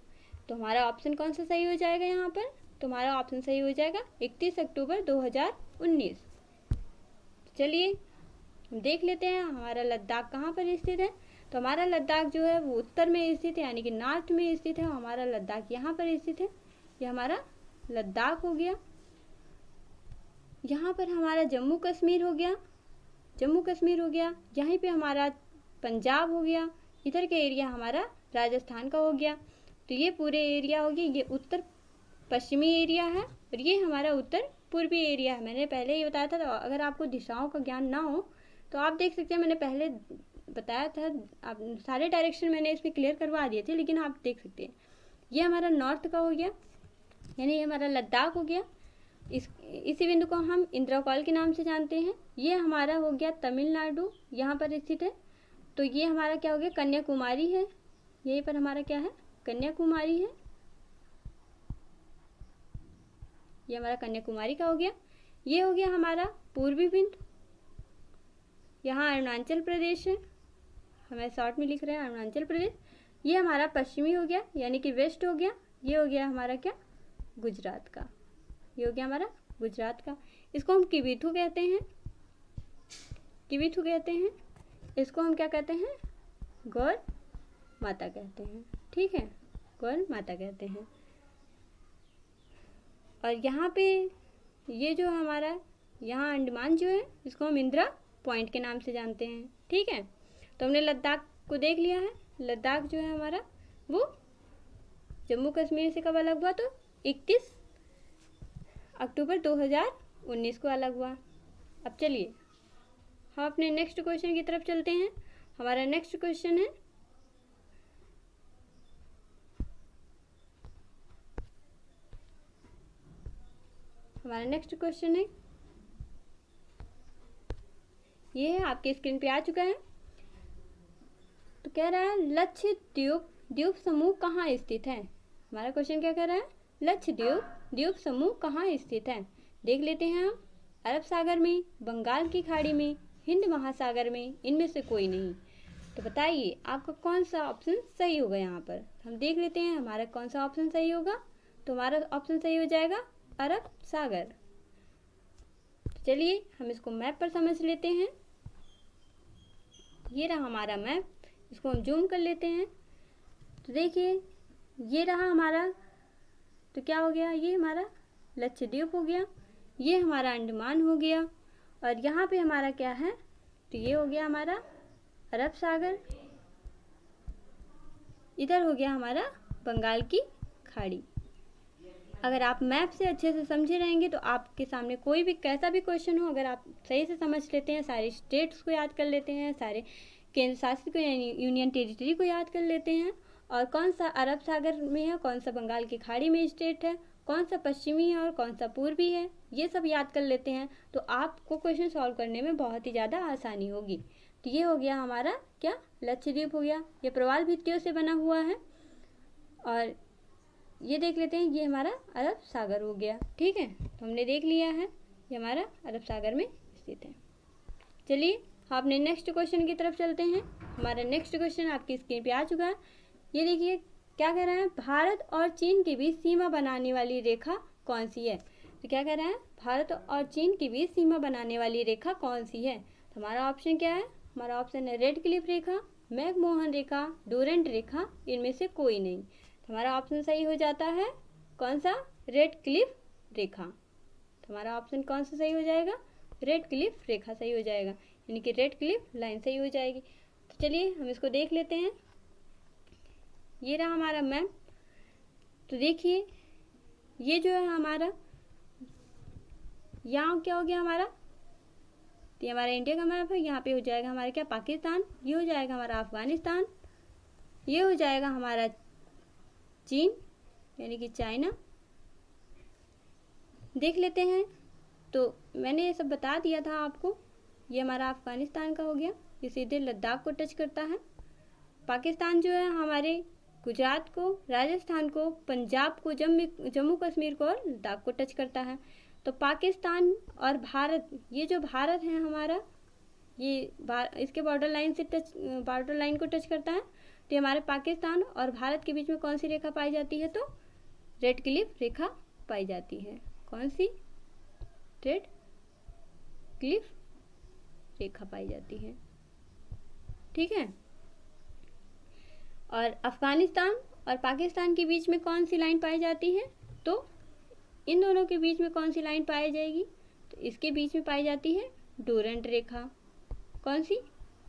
तो हमारा ऑप्शन कौन सा सही हो जाएगा यहाँ पर? तो हमारा ऑप्शन सही हो जाएगा 31 अक्टूबर 2019। चलिए देख लेते हैं हमारा लद्दाख कहाँ पर स्थित है। तो हमारा लद्दाख जो है वो उत्तर में स्थित है, यानी कि नॉर्थ में स्थित है। हमारा लद्दाख यहाँ पर स्थित है, ये हमारा लद्दाख हो गया। यहाँ पर हमारा जम्मू कश्मीर हो गया, यहीं पे हमारा पंजाब हो गया, इधर के एरिया हमारा राजस्थान का हो गया। तो ये पूरे एरिया हो गया, ये उत्तर पश्चिमी एरिया है और ये हमारा उत्तर पूर्वी एरिया है। मैंने पहले ही बताया था, तो अगर आपको दिशाओं का ज्ञान ना हो तो आप देख सकते हैं, मैंने पहले बताया था, आप सारे डायरेक्शन मैंने इसमें क्लियर करवा दिए थे, लेकिन आप देख सकते हैं ये हमारा नॉर्थ का हो गया, यानी ये हमारा लद्दाख हो गया। इसी बिंदु को हम इंद्रकौल के नाम से जानते हैं। ये हमारा हो गया तमिलनाडु, यहाँ पर स्थित है। तो ये हमारा क्या हो गया? कन्याकुमारी है, यहीं पर हमारा क्या है? कन्याकुमारी है, ये हमारा कन्याकुमारी का हो गया। ये हो गया हमारा पूर्वी बिंदु, यहाँ अरुणाचल प्रदेश है, हमें शॉर्ट में लिख रहे हैं अरुणाचल प्रदेश। ये हमारा पश्चिमी हो गया, यानी कि वेस्ट हो गया। ये हो गया हमारा क्या? गुजरात का, ये हो गया हमारा गुजरात का। इसको हम किविथु कहते हैं, इसको हम क्या कहते हैं? गौर माता कहते हैं। ठीक है, गौर माता कहते हैं। और यहाँ पे ये जो हमारा यहाँ अंडमान जो है, इसको हम इंदिरा पॉइंट के नाम से जानते हैं। ठीक है, तो हमने लद्दाख को देख लिया है। लद्दाख जो है हमारा वो जम्मू कश्मीर से कब अलग हुआ? तो 31 अक्टूबर 2019 को अलग हुआ। अब चलिए हम अपने नेक्स्ट क्वेश्चन की तरफ चलते हैं। हमारा नेक्स्ट क्वेश्चन है, हमारा नेक्स्ट क्वेश्चन है, ये है आपके स्क्रीन पे आ चुका है। तो कह रहा है लक्षद्वीप द्वीप समूह कहाँ स्थित है। हमारा क्वेश्चन क्या कह रहा है, लक्षद्वीप द्वीप समूह कहाँ स्थित है। देख लेते हैं हम, अरब सागर में, बंगाल की खाड़ी में, हिंद महासागर में, इनमें से कोई नहीं। तो बताइए आपका कौन सा ऑप्शन सही होगा। यहाँ पर हम देख लेते हैं हमारा कौन सा ऑप्शन सही होगा। तो हमारा ऑप्शन सही हो जाएगा अरब सागर। तो चलिए हम इसको मैप पर समझ लेते हैं। ये रहा हमारा मैप, इसको हम जूम कर लेते हैं। तो देखिए ये रहा हमारा, तो क्या हो गया, ये हमारा लक्षद्वीप हो गया, ये हमारा अंडमान हो गया, और यहाँ पे हमारा क्या है, तो ये हो गया हमारा अरब सागर, इधर हो गया हमारा बंगाल की खाड़ी। अगर आप मैप से अच्छे से समझे रहेंगे तो आपके सामने कोई भी कैसा भी क्वेश्चन हो, अगर आप सही से समझ लेते हैं, सारे स्टेट्स को याद कर लेते हैं, सारे केंद्र शासित को यानी यूनियन टेरिटरी को याद कर लेते हैं, और कौन सा अरब सागर में है, कौन सा बंगाल की खाड़ी में स्टेट है, कौन सा पश्चिमी है और कौन सा पूर्वी है, ये सब याद कर लेते हैं तो आपको क्वेश्चन सॉल्व करने में बहुत ही ज़्यादा आसानी होगी। तो ये हो गया हमारा क्या, लक्षद्वीप हो गया। ये प्रवाल भित्तियों से बना हुआ है। और ये देख लेते हैं, ये हमारा अरब सागर हो गया। ठीक है, तो हमने देख लिया है ये हमारा अरब सागर में स्थित है। चलिए अपने नेक्स्ट क्वेश्चन की तरफ चलते हैं। हमारा नेक्स्ट क्वेश्चन आपकी स्क्रीन पे आ चुका है। ये देखिए क्या कह रहा है, भारत और चीन के बीच सीमा बनाने वाली रेखा कौन सी है। तो क्या कह रहा है, भारत और चीन के बीच सीमा बनाने वाली रेखा कौन सी है। तो हमारा ऑप्शन क्या है, हमारा ऑप्शन है रेड क्लिफ रेखा, मैकमोहन रेखा, डोरेंट रेखा, इनमें से कोई नहीं। तो हमारा ऑप्शन सही हो जाता है कौन सा, रेड क्लिफ रेखा। तो हमारा ऑप्शन कौन सा सही हो जाएगा, रेड क्लिफ रेखा सही हो जाएगा, यानी कि रेड क्लिफ लाइन सही हो जाएगी। तो चलिए हम इसको देख लेते हैं। ये रहा हमारा मैप। तो देखिए ये जो है हमारा, यहाँ क्या हो गया हमारा, तो ये हमारा इंडिया का मैप है। यहाँ पे हो जाएगा हमारा क्या, पाकिस्तान, ये हो जाएगा हमारा अफगानिस्तान, ये हो जाएगा हमारा चीन यानी कि चाइना। देख लेते हैं, तो मैंने ये सब बता दिया था आपको। ये हमारा अफगानिस्तान का हो गया, ये सीधे लद्दाख को टच करता है। पाकिस्तान जो है हमारे गुजरात को, राजस्थान को, पंजाब को, जम्मू कश्मीर को और लद्दाख को टच करता है। तो पाकिस्तान और भारत, ये जो भारत है हमारा, ये इसके बॉर्डर लाइन को टच करता है। तो हमारे पाकिस्तान और भारत के बीच में कौन सी रेखा पाई जाती है, तो रेड क्लिफ रेखा पाई जाती है। कौन सी, रेड क्लिफ रेखा पाई जाती है। ठीक है, और अफगानिस्तान और पाकिस्तान के बीच में कौन सी लाइन पाई जाती है, तो इन दोनों के बीच में कौन सी लाइन पाई जाएगी, तो इसके बीच में पाई जाती है डोरेंट रेखा। कौन सी,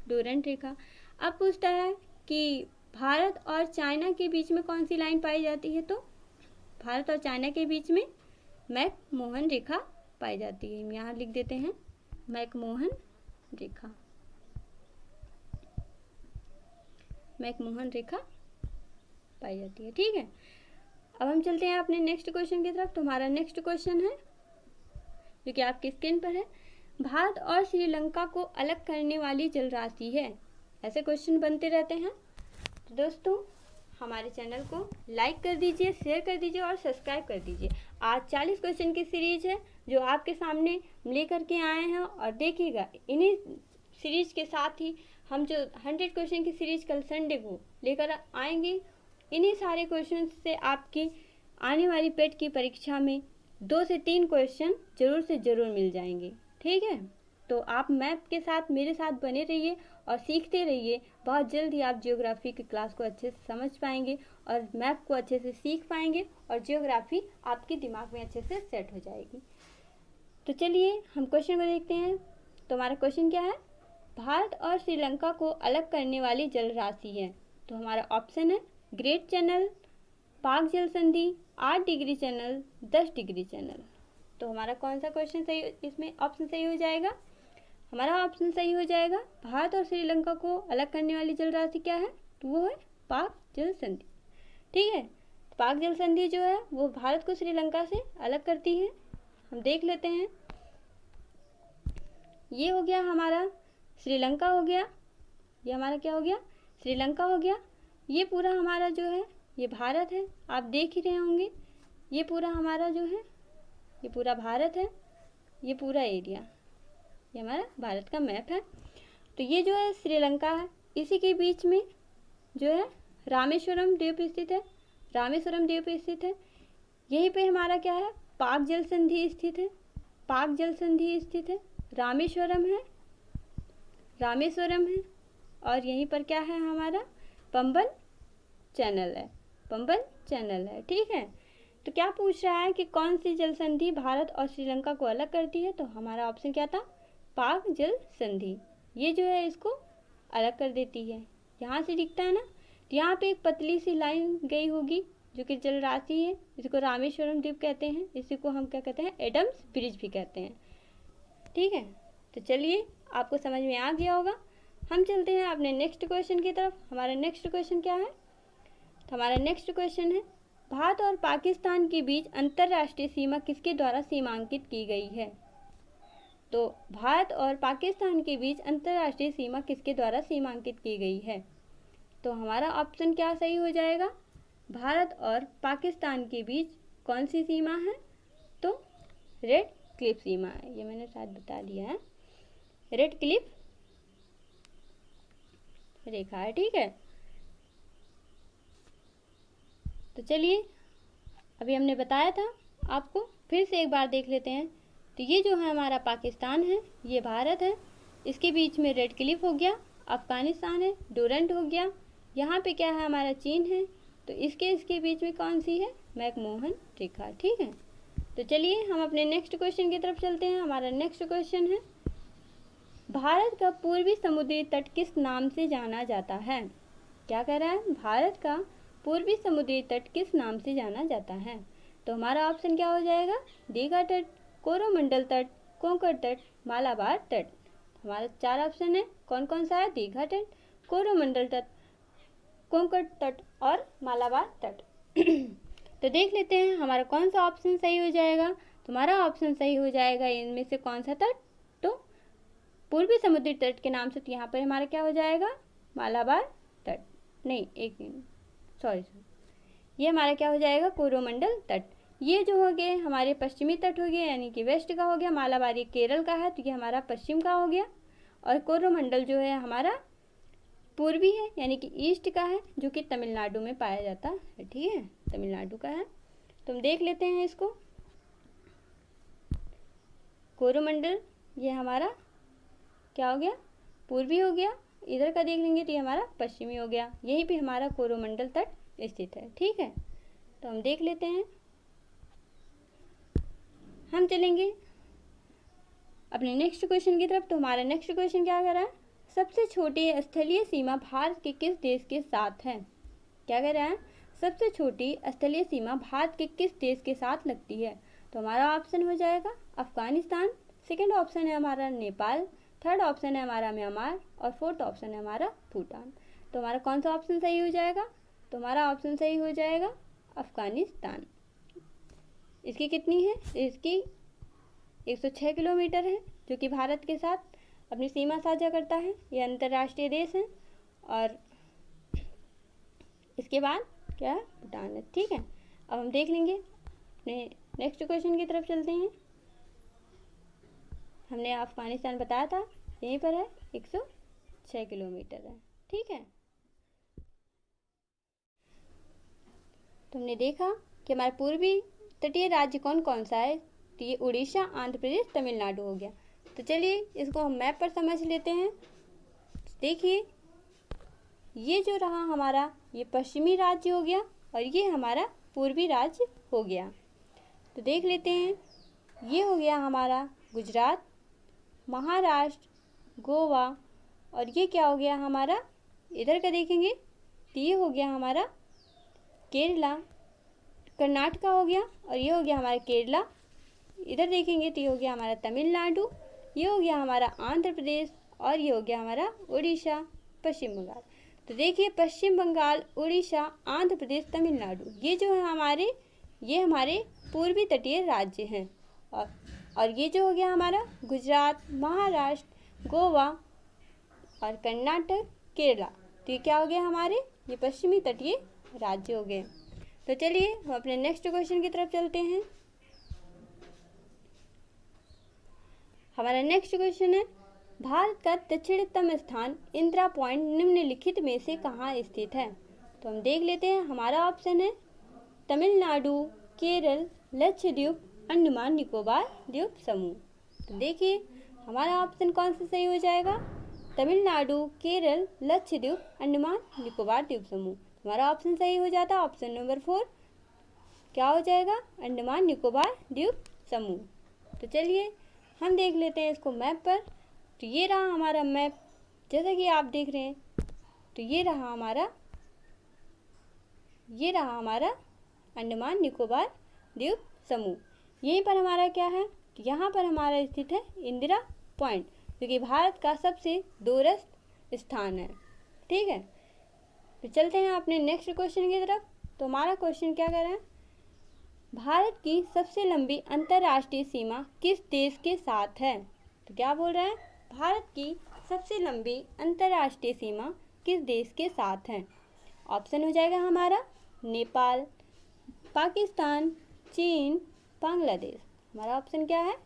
डोरेंट रेखा। अब पूछता है कि भारत और चाइना के बीच में कौन सी लाइन पाई जाती है, तो भारत और चाइना के बीच में मैकमोहन रेखा पाई जाती है। हम यहाँ लिख देते हैं मैकमोहन रेखा, मैकमोहन रेखा पाई जाती है। ठीक है, अब हम चलते हैं अपने नेक्स्ट क्वेश्चन की तरफ। तो हमारा नेक्स्ट क्वेश्चन है जो कि आपकी स्क्रीन पर है, भारत और श्रीलंका को अलग करने वाली जल राशि है। ऐसे क्वेश्चन बनते रहते हैं। तो दोस्तों हमारे चैनल को लाइक कर दीजिए, शेयर कर दीजिए और सब्सक्राइब कर दीजिए। आज 40 क्वेश्चन की सीरीज है जो आपके सामने लेकर के आए हैं, और देखिएगा इन्हीं सीरीज के साथ ही हम जो 100 क्वेश्चन की सीरीज कल संडे को लेकर आएंगे। इन्हीं सारे क्वेश्चन से आपकी आने वाली पेट की परीक्षा में 2 से 3 क्वेश्चन जरूर से ज़रूर मिल जाएंगे। ठीक है, तो आप मैप के साथ मेरे साथ बने रहिए और सीखते रहिए। बहुत जल्द ही आप जियोग्राफी की क्लास को अच्छे से समझ पाएंगे और मैप को अच्छे से सीख पाएंगे, और जियोग्राफी आपके दिमाग में अच्छे से सेट हो जाएगी। तो चलिए हम क्वेश्चन को देखते हैं। तो हमारा क्वेश्चन क्या है, भारत और श्रीलंका को अलग करने वाली जल राशि है। तो हमारा ऑप्शन है ग्रेट चैनल, पाक जल संधि, 8 डिग्री चैनल, 10 डिग्री चैनल। तो हमारा कौन सा क्वेश्चन सही, इसमें ऑप्शन सही हो जाएगा, हमारा ऑप्शन सही हो जाएगा भारत और श्रीलंका को अलग करने वाली जल राशि क्या है, तो वो है पाक जल संधि। ठीक है, पाक जल संधि जो है वो भारत को श्रीलंका से अलग करती है। हम देख लेते हैं। ये हो गया हमारा श्रीलंका हो गया, ये हमारा क्या हो गया, श्रीलंका हो गया। ये पूरा हमारा जो है ये भारत है, आप देख ही रहे होंगे। ये पूरा हमारा जो है ये पूरा भारत है, ये पूरा एरिया ये हमारा भारत का मैप है। तो ये जो है श्रीलंका है, इसी के बीच में जो है रामेश्वरम द्वीप स्थित है, रामेश्वरम द्वीप स्थित है। यहीं पे हमारा क्या है, पाक जल संधि स्थित है, पाक जल संधि स्थित है। रामेश्वरम है, रामेश्वरम है, और यहीं पर क्या है हमारा पंबन चैनल है, पंबन चैनल है। ठीक है, तो क्या पूछ रहा है कि कौन सी जल संधि भारत और श्रीलंका को अलग करती है, तो हमारा ऑप्शन क्या था, पाक जल संधि। ये जो है इसको अलग कर देती है। यहाँ से दिखता है ना, तो यहाँ पे एक पतली सी लाइन गई होगी जो कि जल राशि है, इसको रामेश्वरम द्वीप कहते हैं, इसी को हम क्या कहते हैं, एडम्स ब्रिज भी कहते हैं। ठीक है, तो चलिए आपको समझ में आ गया होगा। हम चलते हैं अपने नेक्स्ट क्वेश्चन की तरफ। हमारा नेक्स्ट क्वेश्चन क्या है, तो हमारा नेक्स्ट क्वेश्चन है, भारत और पाकिस्तान के बीच अंतर्राष्ट्रीय सीमा किसके द्वारा सीमांकित की गई है। तो भारत और पाकिस्तान के बीच अंतर्राष्ट्रीय सीमा किसके द्वारा सीमांकित की गई है, तो हमारा ऑप्शन क्या सही हो जाएगा, भारत और पाकिस्तान के बीच कौन सी सीमा है, तो रेड क्लिफ सीमा है। ये मैंने शायद बता दिया है, रेड क्लिफ रेखा है। ठीक है, तो चलिए अभी हमने बताया था आपको, फिर से एक बार देख लेते हैं। तो ये जो है हमारा पाकिस्तान है, ये भारत है, इसके बीच में रेड क्लिफ हो गया, अफगानिस्तान है, डोरंट हो गया, यहाँ पे क्या है हमारा चीन है, तो इसके बीच में कौन सी है, मैकमोहन रेखा। ठीक है, तो चलिए हम अपने नेक्स्ट क्वेश्चन की तरफ चलते हैं। हमारा नेक्स्ट क्वेश्चन है, भारत का पूर्वी समुद्री तट किस नाम से जाना जाता है। क्या कह रहा है, भारत का पूर्वी समुद्री तट किस नाम से जाना जाता है, तो हमारा ऑप्शन क्या हो जाएगा, दीघा तट, कोरोमंडल तट, कोंकण तट, मालाबार तट। हमारा 4 ऑप्शन है, कौन कौन सा है, दीघा तट, कोरोमंडल तट, कोंकण तट और मालाबार तट। तो देख लेते हैं हमारा कौन सा ऑप्शन सही हो जाएगा। तो हमारा ऑप्शन सही हो जाएगा इनमें से कौन सा तट, तो पूर्वी समुद्री तट के नाम से, तो यहाँ पर हमारा क्या हो जाएगा, मालाबार तट, नहीं एक सॉरी ये हमारा क्या हो जाएगा, कोरोमंडल तट। ये जो हो गए हमारे पश्चिमी तट हो गया, यानी कि वेस्ट का हो गया, मालाबार ये केरल का है, तो ये हमारा पश्चिम का हो गया, और कोरोमंडल जो है हमारा पूर्वी है, यानी कि ईस्ट का है, जो कि तमिलनाडु में पाया जाता है। ठीक है, तमिलनाडु का है। तो हम देख लेते हैं इसको, कोरोमंडल ये हमारा क्या हो गया, पूर्वी हो गया, इधर का देख लेंगे तो ये हमारा पश्चिमी हो गया, यहीं पे हमारा कोरोमंडल तट स्थित है। ठीक है, तो हम देख लेते हैं, हम चलेंगे अपने नेक्स्ट क्वेश्चन की तरफ। तो हमारा नेक्स्ट क्वेश्चन क्या कर रहा है, सबसे छोटी स्थलीय सीमा भारत के किस देश के साथ है। क्या कह रहा है, सबसे छोटी स्थलीय सीमा भारत के किस देश के साथ लगती है, तो हमारा ऑप्शन हो जाएगा अफगानिस्तान, सेकंड ऑप्शन है हमारा नेपाल, थर्ड ऑप्शन है हमारा म्यांमार, और फोर्थ ऑप्शन है हमारा भूटान। तो हमारा कौन सा ऑप्शन सही हो जाएगा, तो हमारा ऑप्शन सही हो जाएगा अफगानिस्तान। इसकी कितनी है, इसकी 106 किलोमीटर है, जो कि भारत के साथ अपनी सीमा साझा करता है, ये अंतर्राष्ट्रीय देश है। और इसके बाद क्या है, भूटान है। ठीक है, अब हम देख लेंगे अपने नेक्स्ट क्वेश्चन की तरफ चलते हैं। हमने अफगानिस्तान बताया था, यहीं पर है, 106 किलोमीटर है। ठीक है, तुमने देखा कि हमारा पूर्वी तटीय राज्य कौन कौन सा है, तो ये उड़ीसा, आंध्र प्रदेश, तमिलनाडु हो गया। तो चलिए इसको हम मैप पर समझ लेते हैं। देखिए ये जो रहा हमारा, ये पश्चिमी राज्य हो गया, और ये हमारा पूर्वी राज्य हो गया। तो देख लेते हैं, ये हो गया हमारा गुजरात, महाराष्ट्र, गोवा, और ये क्या हो गया हमारा, इधर का देखेंगे तो ये हो गया हमारा केरला, कर्नाटका हो गया, और ये हो गया हमारा केरला। इधर देखेंगे तो ये हो गया हमारा तमिलनाडु, ये हो गया हमारा आंध्र प्रदेश, और ये हो गया हमारा उड़ीसा, पश्चिम बंगाल। तो देखिए पश्चिम बंगाल, उड़ीसा, आंध्र प्रदेश, तमिलनाडु, ये जो है हमारे, ये हमारे पूर्वी तटीय राज्य हैं। और ये जो हो गया हमारा गुजरात, महाराष्ट्र, गोवा और कर्नाटक, केरला। तो ये क्या हो गया हमारे, ये पश्चिमी तटीय राज्य हो गए। तो चलिए हम अपने नेक्स्ट क्वेश्चन की तरफ चलते हैं। हमारा नेक्स्ट क्वेश्चन है, भारत का दक्षिणतम स्थान इंदिरा पॉइंट निम्नलिखित में से कहाँ स्थित है। तो हम देख लेते हैं। हमारा ऑप्शन है तमिलनाडु, केरल, लक्षद्वीप, अंडमान निकोबार द्वीप समूह। तो देखिए हमारा ऑप्शन कौन सा सही हो जाएगा, तमिलनाडु, केरल, लक्षद्वीप, अंडमान निकोबार द्वीप समूह। हमारा ऑप्शन सही हो जाता है ऑप्शन नंबर 4, क्या हो जाएगा, अंडमान निकोबार द्वीप समूह। तो चलिए हम देख लेते हैं इसको मैप पर। तो ये रहा हमारा मैप, जैसा कि आप देख रहे हैं। तो ये रहा हमारा अंडमान निकोबार द्वीप समूह। यहीं पर हमारा क्या है, यहाँ पर हमारा स्थित है इंदिरा पॉइंट, क्योंकि भारत का सबसे दूरस्थ स्थान है। ठीक है, तो चलते हैं अपने नेक्स्ट क्वेश्चन की तरफ। तो हमारा क्वेश्चन क्या कह रहा है, भारत की सबसे लंबी अंतर्राष्ट्रीय सीमा किस देश के साथ है। तो क्या बोल रहा है, भारत की सबसे लंबी अंतर्राष्ट्रीय सीमा किस देश के साथ है। ऑप्शन हो जाएगा हमारा नेपाल, पाकिस्तान, चीन, बांग्लादेश। हमारा ऑप्शन क्या है,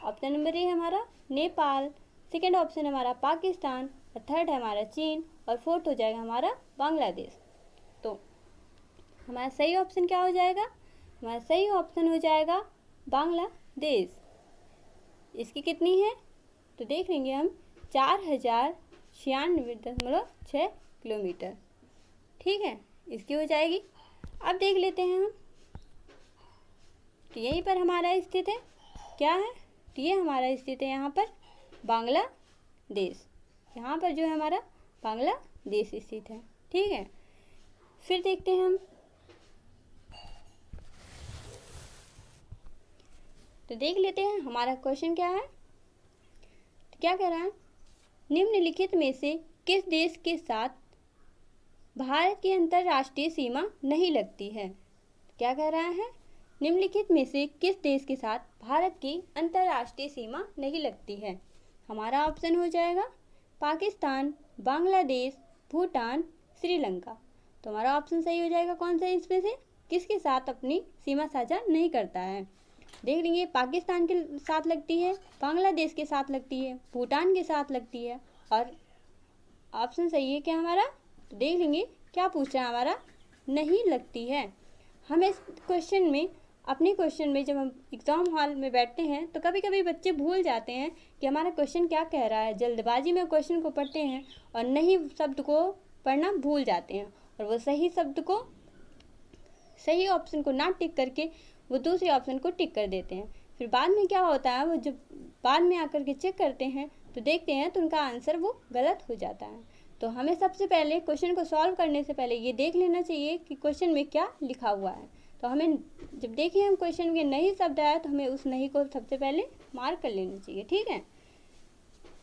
ऑप्शन नंबर ए हमारा नेपाल, सेकेंड ऑप्शन हमारा पाकिस्तान, और थर्ड है हमारा चीन, और फोर्थ हो जाएगा हमारा बांग्लादेश। तो हमारा सही ऑप्शन क्या हो जाएगा, हमारा सही ऑप्शन हो जाएगा बांग्लादेश। इसकी कितनी है, तो देख लेंगे हम 4096.6 किलोमीटर। ठीक है, इसकी हो जाएगी। अब देख लेते हैं हम, तो यहीं पर हमारा स्थित है, क्या है, तो ये हमारा स्थित है यहाँ पर बांग्लादेश। यहाँ पर जो है हमारा बांग्लादेश स्थित है। ठीक है, फिर देखते हैं हम। तो देख लेते हैं हमारा क्वेश्चन क्या है। तो क्या कह रहा है, निम्नलिखित में से किस देश के साथ भारत की अंतर्राष्ट्रीय सीमा नहीं लगती है। क्या कह रहा है, निम्नलिखित में से किस देश के साथ भारत की अंतर्राष्ट्रीय सीमा नहीं लगती है। हमारा ऑप्शन हो जाएगा पाकिस्तान, बांग्लादेश, भूटान, श्रीलंका। तो हमारा ऑप्शन सही हो जाएगा कौन सा, इसमें से किसके साथ अपनी सीमा साझा नहीं करता है। देख लेंगे, पाकिस्तान के साथ लगती है, बांग्लादेश के साथ लगती है, भूटान के साथ लगती है, और ऑप्शन सही है क्या हमारा, तो देख लेंगे क्या पूछ रहा है हमारा, नहीं लगती है। हम इस क्वेश्चन में, अपने क्वेश्चन में जब हम एग्ज़ाम हॉल में बैठते हैं तो कभी कभी बच्चे भूल जाते हैं कि हमारा क्वेश्चन क्या कह रहा है। जल्दबाजी में क्वेश्चन को पढ़ते हैं और नहीं शब्द को पढ़ना भूल जाते हैं, और वो सही शब्द को, सही ऑप्शन को ना टिक करके वो दूसरे ऑप्शन को टिक कर देते हैं। फिर बाद में क्या होता है, वो जब बाद में आकर के चेक करते हैं तो देखते हैं तो उनका आंसर वो गलत हो जाता है। तो हमें सबसे पहले क्वेश्चन को सॉल्व करने से पहले ये देख लेना चाहिए कि क्वेश्चन में क्या लिखा हुआ है। तो हमें जब देखिए हम क्वेश्चन में नहीं शब्द आया तो हमें उस नहीं को सबसे पहले मार्क कर लेना चाहिए। ठीक है,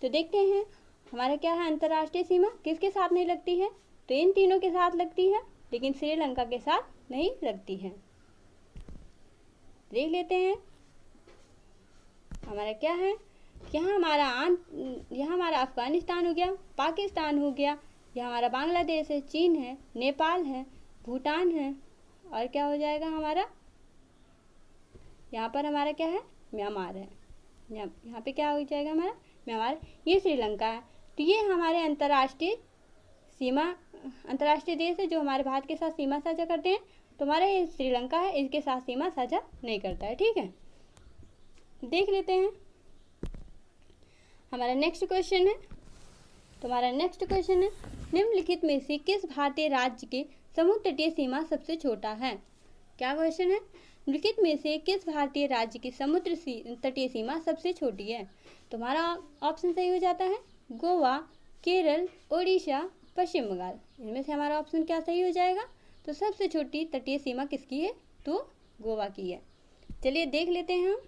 तो देखते हैं हमारा क्या है, अंतर्राष्ट्रीय सीमा किसके साथ नहीं लगती है। तो इन तीनों के साथ लगती है, लेकिन श्रीलंका के साथ नहीं लगती है। देख लेते हैं हमारा क्या है, यहाँ हमारा अफगानिस्तान हो गया, पाकिस्तान हो गया, यहाँ हमारा बांग्लादेश है, चीन है, नेपाल है, भूटान है, और क्या हो जाएगा हमारा, यहाँ पर हमारा क्या है, म्यांमार है। यहाँ पे क्या हो जाएगा हमारा, म्यांमार, ये श्रीलंका है। तो ये हमारे अंतर्राष्ट्रीय देश है जो हमारे भारत के साथ सीमा साझा करते हैं। तो हमारा ये श्रीलंका है, इसके साथ सीमा साझा नहीं करता है। ठीक है, देख लेते हैं हमारा नेक्स्ट क्वेश्चन है। तो हमारा नेक्स्ट क्वेश्चन है, निम्नलिखित में से किस भारतीय राज्य के समुद्र तटीय सीमा सबसे छोटा है। क्या क्वेश्चन है, निम्नलिखित में से किस भारतीय राज्य की समुद्र तटीय सीमा सबसे छोटी है। तो हमारा ऑप्शन सही हो जाता है गोवा, केरल, उड़ीसा, पश्चिम बंगाल। इनमें से हमारा ऑप्शन क्या सही हो जाएगा, तो सबसे छोटी तटीय सीमा किसकी है, तो गोवा की है। चलिए देख लेते हैं हम,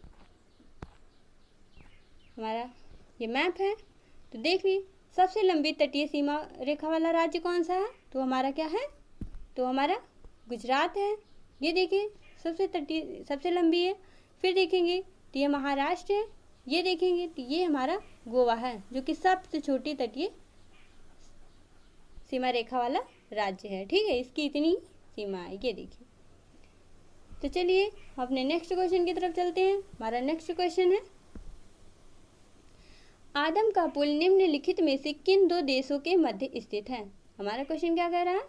हमारा ये मैप है। तो देखिए सबसे लंबी तटीय सीमा रेखा वाला राज्य कौन सा है, तो हमारा क्या है, तो हमारा गुजरात है। ये देखिए सबसे लंबी है। फिर देखेंगे तो ये महाराष्ट्र है। ये देखेंगे तो ये हमारा गोवा है, जो कि सबसे छोटी तटीय सीमा रेखा वाला राज्य है। ठीक है, इसकी इतनी सीमा है, ये देखिए। तो चलिए हम अपने नेक्स्ट क्वेश्चन की तरफ चलते हैं। हमारा नेक्स्ट क्वेश्चन है, आदम का पुल निम्नलिखित में से किन दो देशों के मध्य स्थित है? हमारा क्वेश्चन क्या कह रहा है,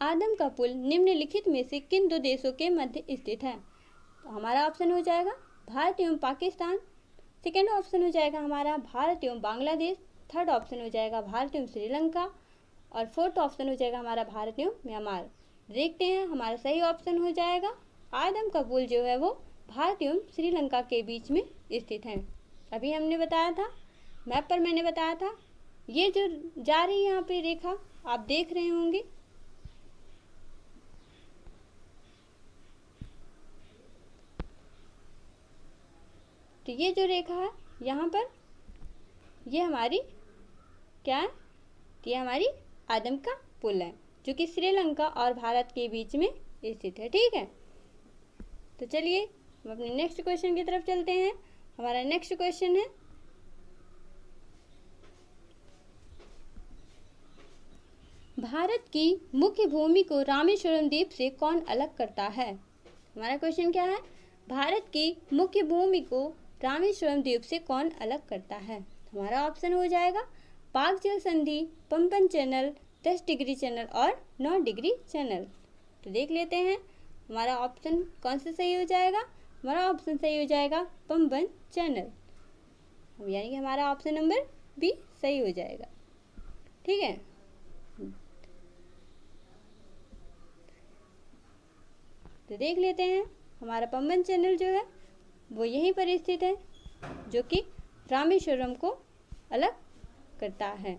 आदम का पुल निम्नलिखित में से किन दो देशों के मध्य स्थित है? तो हमारा ऑप्शन हो जाएगा भारत एवं पाकिस्तान, सेकेंड ऑप्शन हो जाएगा हमारा भारत एवं बांग्लादेश, थर्ड ऑप्शन हो जाएगा भारत एवं श्रीलंका, और फोर्थ ऑप्शन हो जाएगा हमारा भारत एवं म्यांमार। देखते हैं हमारा सही ऑप्शन हो जाएगा आदम का पुल जो है वो भारत एवं श्रीलंका के बीच में स्थित है। अभी हमने बताया था, मैप पर मैंने बताया था, ये जो जा रही है यहाँ पे रेखा आप देख रहे होंगे, तो ये जो रेखा है यहाँ पर, ये हमारी क्या है, ये हमारी आदम का पुल है, जो कि श्रीलंका और भारत के बीच में स्थित है। ठीक है, तो चलिए हम अपने नेक्स्ट क्वेश्चन की तरफ चलते हैं। हमारा नेक्स्ट क्वेश्चन है, भारत की मुख्य भूमि को रामेश्वरम द्वीप से कौन अलग करता है? हमारा क्वेश्चन क्या है, भारत की मुख्य भूमि को रामेश्वरम द्वीप से कौन अलग करता है? हमारा ऑप्शन हो जाएगा पाक जल संधि, पंपन चैनल, 10 डिग्री चैनल और 9 डिग्री चैनल। तो देख लेते हैं हमारा ऑप्शन कौन सा सही हो जाएगा। हमारा ऑप्शन सही हो जाएगा पंपन चैनल, यानी कि हमारा ऑप्शन नंबर बी सही हो जाएगा। ठीक है, तो देख लेते हैं हमारा पंपन चैनल जो है वो यहीं पर स्थित है, जो कि रामेश्वरम को अलग करता है।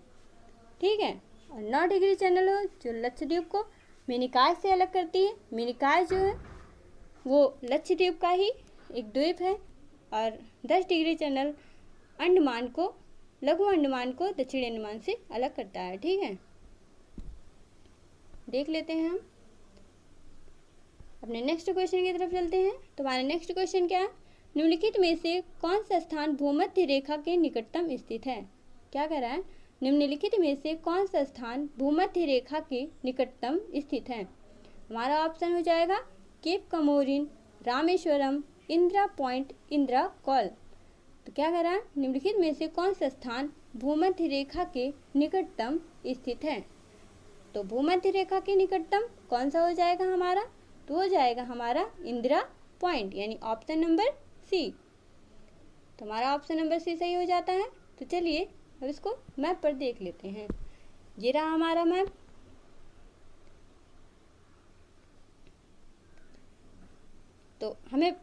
ठीक है, और 9 डिग्री चैनल हो जो लक्षद्वीप को मिनिकॉय से अलग करती है। मिनिकॉय जो है वो लक्षद्वीप का ही एक द्वीप है, और 10 डिग्री चैनल अंडमान को, लघु अंडमान को दक्षिण अंडमान से अलग करता है। ठीक है, देख लेते हैं हम अपने नेक्स्ट क्वेश्चन की तरफ चलते हैं। तो हमारा नेक्स्ट क्वेश्चन क्या है, निम्नलिखित में से कौन सा स्थान भूमध्य रेखा के निकटतम स्थित है? क्या कह रहा है, निम्नलिखित में से कौन सा स्थान भूमध्य रेखा के निकटतम स्थित है? हमारा ऑप्शन हो जाएगा Cape Comorin, Rameswaram, Indira point, Indira col. तो क्या कह रहा है, निम्नलिखित में से कौन सा स्थान भूमध्य रेखा के निकटतम स्थित है? तो भूमध्य रेखा के निकटतम कौन सा हो जाएगा हमारा, तो हो जाएगा हमारा इंदिरा पॉइंट, यानी ऑप्शन नंबर सी। तो हमारा ऑप्शन नंबर सी सही हो जाता है। तो चलिए अब इसको मैप पर देख लेते हैं। ये रहा हमारा मैप। तो हमें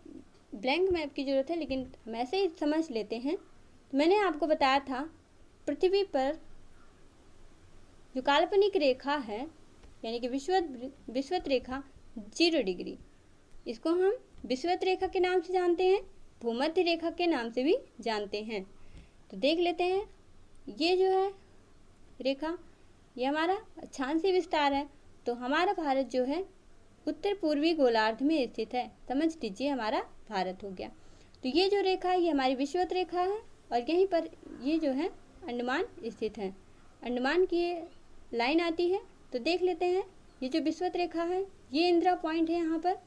ब्लैंक मैप की ज़रूरत है, लेकिन हम ऐसे ही समझ लेते हैं। तो मैंने आपको बताया था पृथ्वी पर जो काल्पनिक रेखा है, यानी कि विषुवत रेखा 0 डिग्री, इसको हम विषुवत रेखा के नाम से जानते हैं, भूमध्य रेखा के नाम से भी जानते हैं। तो देख लेते हैं, ये जो है रेखा, ये हमारा अक्षांशीय विस्तार है। तो हमारा भारत जो है उत्तर पूर्वी गोलार्ध में स्थित है, समझ लीजिए हमारा भारत हो गया। तो ये जो रेखा है ये हमारी विषुवत रेखा है, और यहीं पर ये जो है अंडमान स्थित है, अंडमान की लाइन आती है। तो देख लेते हैं, ये जो विषुवत रेखा है ये इंदिरा पॉइंट है। यहाँ पर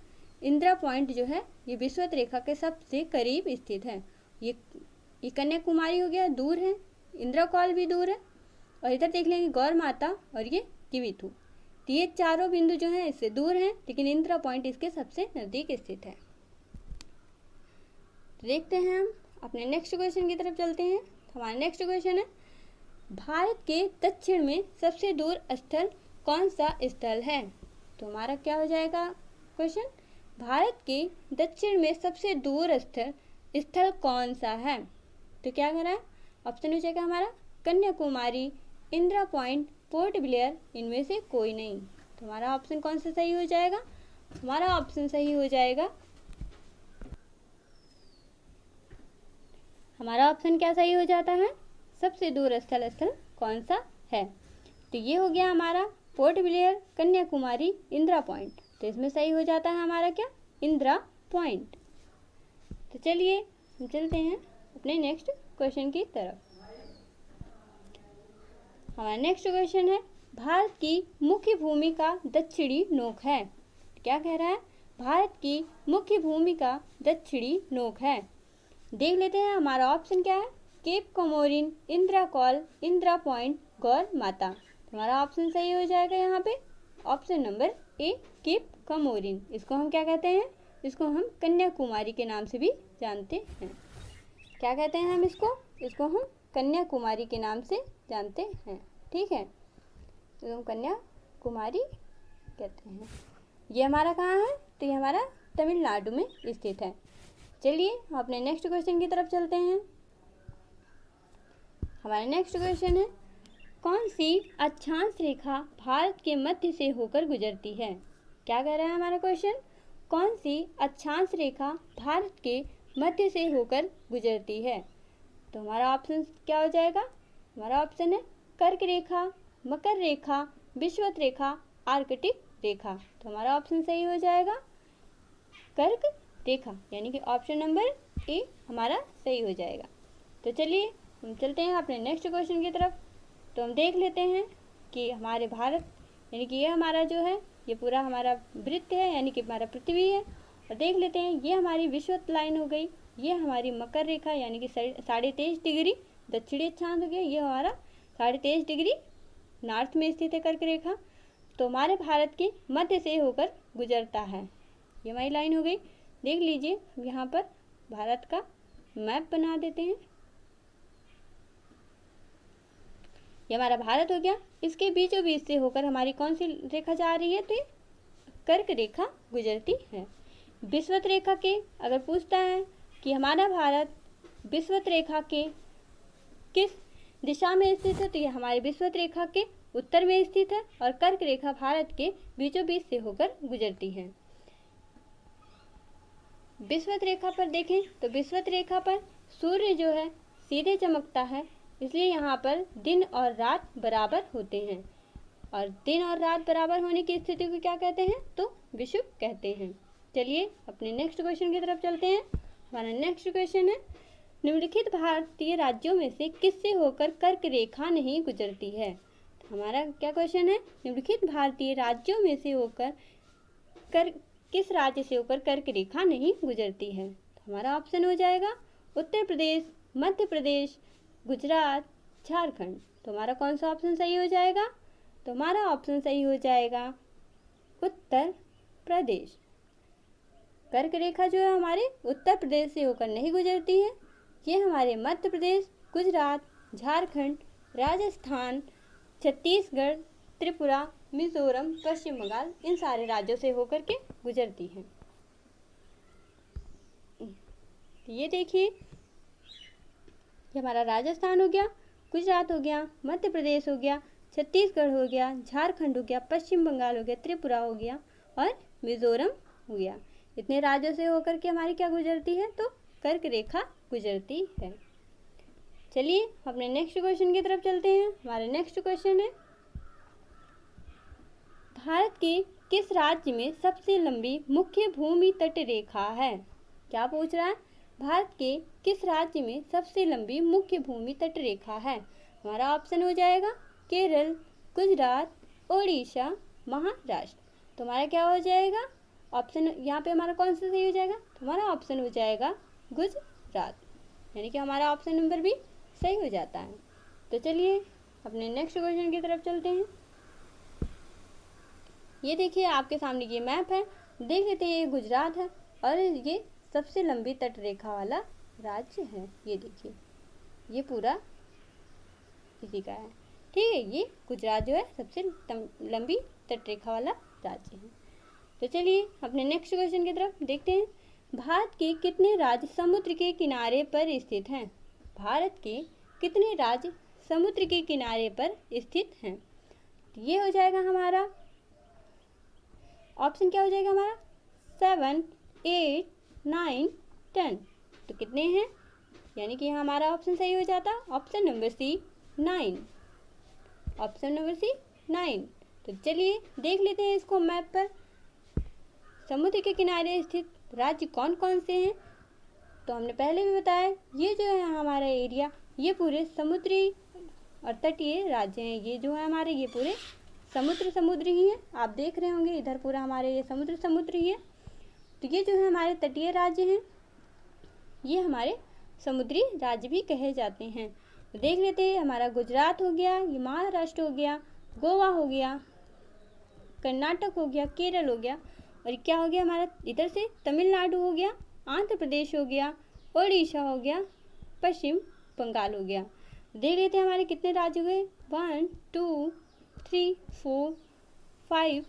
इंदिरा पॉइंट जो है ये विषुवत रेखा के सबसे करीब स्थित है। ये कन्याकुमारी हो गया, दूर है, इंदिरा कॉल भी दूर है, और इधर देख लेंगे गौर माता और ये किविथु। तो ये चारों बिंदु जो हैं इससे दूर हैं, लेकिन इंदिरा पॉइंट इसके सबसे नज़दीक स्थित है। तो देखते हैं हम अपने नेक्स्ट क्वेश्चन की तरफ चलते हैं। हमारा नेक्स्ट क्वेश्चन है, भारत के दक्षिण में सबसे दूर स्थल कौन सा स्थल है? तो हमारा क्या हो जाएगा क्वेश्चन, भारत के दक्षिण में सबसे दूर स्थल कौन सा है? तो क्या कह रहा है, ऑप्शन हो जाएगा हमारा Kanyakumari, Indira point, port Blair, इनमें से कोई नहीं। तो हमारा ऑप्शन कौन सा सही हो जाएगा? हमारा ऑप्शन सही हो जाएगा, हमारा ऑप्शन क्या सही हो जाता है, सबसे दूर स्थल कौन सा है? तो ये हो गया हमारा port Blair, Kanyakumari, Indira point. तो इसमें सही हो जाता है हमारा क्या, इंदिरा पॉइंट। तो चलिए हम चलते हैं अपने नेक्स्ट क्वेश्चन की तरफ। हमारा नेक्स्ट क्वेश्चन है, भारत की मुख्य भूमि का दक्षिणी नोक है। क्या कह रहा है? भारत की मुख्य भूमि का दक्षिणी नोक है। देख लेते हैं हमारा ऑप्शन क्या है। Cape Comorin, Indira col, Indira point, Gaur Mata. हमारा ऑप्शन सही हो जाएगा यहाँ पे option number A, Cape Comorin. इसको हम क्या कहते हैं? इसको हम कन्याकुमारी के नाम से भी जानते हैं। क्या कहते हैं हम इसको? इसको हम कन्याकुमारी के नाम से जानते हैं। ठीक है, तो हम कन्याकुमारी कहते हैं। ये हमारा कहाँ है? तो ये हमारा तमिलनाडु में स्थित है। चलिए हम अपने नेक्स्ट क्वेश्चन की तरफ चलते हैं। हमारा नेक्स्ट क्वेश्चन है, कौन सी अक्षांश रेखा भारत के मध्य से होकर गुजरती है? क्या कह रहा है हमारा क्वेश्चन? कौन सी अक्षांश रेखा भारत के मध्य से होकर गुजरती है? तो हमारा ऑप्शन क्या हो जाएगा? हमारा ऑप्शन है कर्क रेखा, मकर रेखा, विषुवत रेखा, आर्कटिक रेखा। तो हमारा ऑप्शन सही हो जाएगा कर्क रेखा, यानी कि ऑप्शन नंबर ए हमारा सही हो जाएगा। तो चलिए हम चलते हैं अपने नेक्स्ट क्वेश्चन की तरफ। तो हम देख लेते हैं कि हमारे भारत, यानी कि ये हमारा जो है ये पूरा हमारा वृत्त है, यानी कि हमारा पृथ्वी है। और देख लेते हैं ये हमारी विषुवत लाइन हो गई, ये हमारी मकर रेखा यानी कि 23.5 डिग्री दक्षिणी अक्षांश हो गया, ये हमारा 23.5 डिग्री नॉर्थ में स्थित है कर्क रेखा। तो हमारे भारत के मध्य से होकर गुजरता है, ये हमारी लाइन हो गई। देख लीजिए यहाँ पर भारत का मैप बना देते हैं। ये हमारा भारत हो गया, इसके बीचों बीच से होकर हमारी कौन सी रेखा जा रही है? तो ये कर्क रेखा गुजरती है। विषुवत रेखा के अगर पूछता है कि हमारा भारत विषुवत रेखा के किस दिशा में स्थित है, तो ये हमारी विषुवत रेखा के उत्तर में स्थित है और कर्क रेखा भारत के बीचों बीच से होकर गुजरती है। विषुवत रेखा पर देखें तो विषुवत रेखा पर सूर्य जो है सीधे चमकता है, इसलिए यहाँ पर दिन और रात बराबर होते हैं। और दिन और रात बराबर होने की स्थिति को क्या कहते हैं? तो विषुव कहते हैं। चलिए अपने नेक्स्ट क्वेश्चन की तरफ चलते हैं। हमारा नेक्स्ट क्वेश्चन है, निम्नलिखित भारतीय राज्यों में से किससे होकर कर्क रेखा नहीं गुजरती है? तो हमारा क्या क्वेश्चन है? निम्नलिखित भारतीय राज्यों में से होकर किस राज्य से होकर कर्क रेखा नहीं गुजरती है? तो हमारा ऑप्शन हो जाएगा उत्तर प्रदेश, मध्य प्रदेश, गुजरात, झारखंड। तो हमारा कौन सा ऑप्शन सही हो जाएगा? तो हमारा ऑप्शन सही हो जाएगा उत्तर प्रदेश। कर्क रेखा जो है हमारे उत्तर प्रदेश से होकर नहीं गुजरती है, ये हमारे मध्य प्रदेश, गुजरात, झारखंड, राजस्थान, छत्तीसगढ़, त्रिपुरा, मिजोरम, पश्चिम बंगाल, इन सारे राज्यों से होकर के गुजरती है। ये देखिए, ये हमारा राजस्थान हो गया, गुजरात हो गया, मध्य प्रदेश हो गया, छत्तीसगढ़ हो गया, झारखंड हो गया, पश्चिम बंगाल हो गया, त्रिपुरा हो गया और मिजोरम हो गया। इतने राज्यों से होकर के हमारी क्या गुजरती है? तो कर्क रेखा गुजरती है। चलिए अपने नेक्स्ट क्वेश्चन की तरफ चलते हैं। हमारा नेक्स्ट क्वेश्चन है, भारत के किस राज्य में सबसे लंबी मुख्य भूमि तट रेखा है? क्या पूछ रहा है? भारत के किस राज्य में सबसे लंबी मुख्य भूमि तट रेखा है? हमारा ऑप्शन हो जाएगा केरल, गुजरात, ओडिशा, महाराष्ट्र। तो हमारा क्या हो जाएगा ऑप्शन? यहाँ पे हमारा कौन सा सही हो जाएगा? तो हमारा ऑप्शन हो जाएगा गुजरात, यानी कि हमारा ऑप्शन नंबर भी सही हो जाता है। तो चलिए अपने नेक्स्ट क्वेश्चन की तरफ चलते हैं। ये देखिए आपके सामने ये मैप है, देख लेते हैं। ये गुजरात है और ये सबसे लंबी तट रेखा वाला राज्य है। ये देखिए ये पूरा इसी का है, ठीक है। ये गुजरात जो है सबसे लंबी तट रेखा वाला राज्य है। तो चलिए अपने नेक्स्ट क्वेश्चन की तरफ देखते हैं। भारत के कितने राज्य समुद्र के किनारे पर स्थित हैं? भारत के कितने राज्य समुद्र के किनारे पर स्थित हैं? ये हो जाएगा हमारा ऑप्शन क्या हो जाएगा हमारा 7, 8, 9, 10। तो कितने हैं? यानी कि हमारा ऑप्शन सही हो जाता option number C 9। Option number C 9। तो चलिए देख लेते हैं इसको मैप पर। समुद्र के किनारे स्थित राज्य कौन कौन से हैं? तो हमने पहले भी बताया ये जो है हमारा एरिया, ये पूरे समुद्री और तटीय राज्य हैं। ये जो है हमारे, ये पूरे समुद्र ही है। आप देख रहे होंगे इधर पूरा हमारे ये समुद्र ही है। तो ये जो है हमारे तटीय राज्य हैं, ये हमारे समुद्री राज्य भी कहे जाते हैं। तो देख लेते हैं, हमारा गुजरात हो गया, ये महाराष्ट्र हो गया, गोवा हो गया, कर्नाटक हो गया, केरल हो गया, और क्या हो गया हमारा इधर से तमिलनाडु हो गया, आंध्र प्रदेश हो गया, उड़ीसा हो गया, पश्चिम बंगाल हो गया। देख लेते हैं हमारे कितने राज्य हुए, 1 2 3 4 5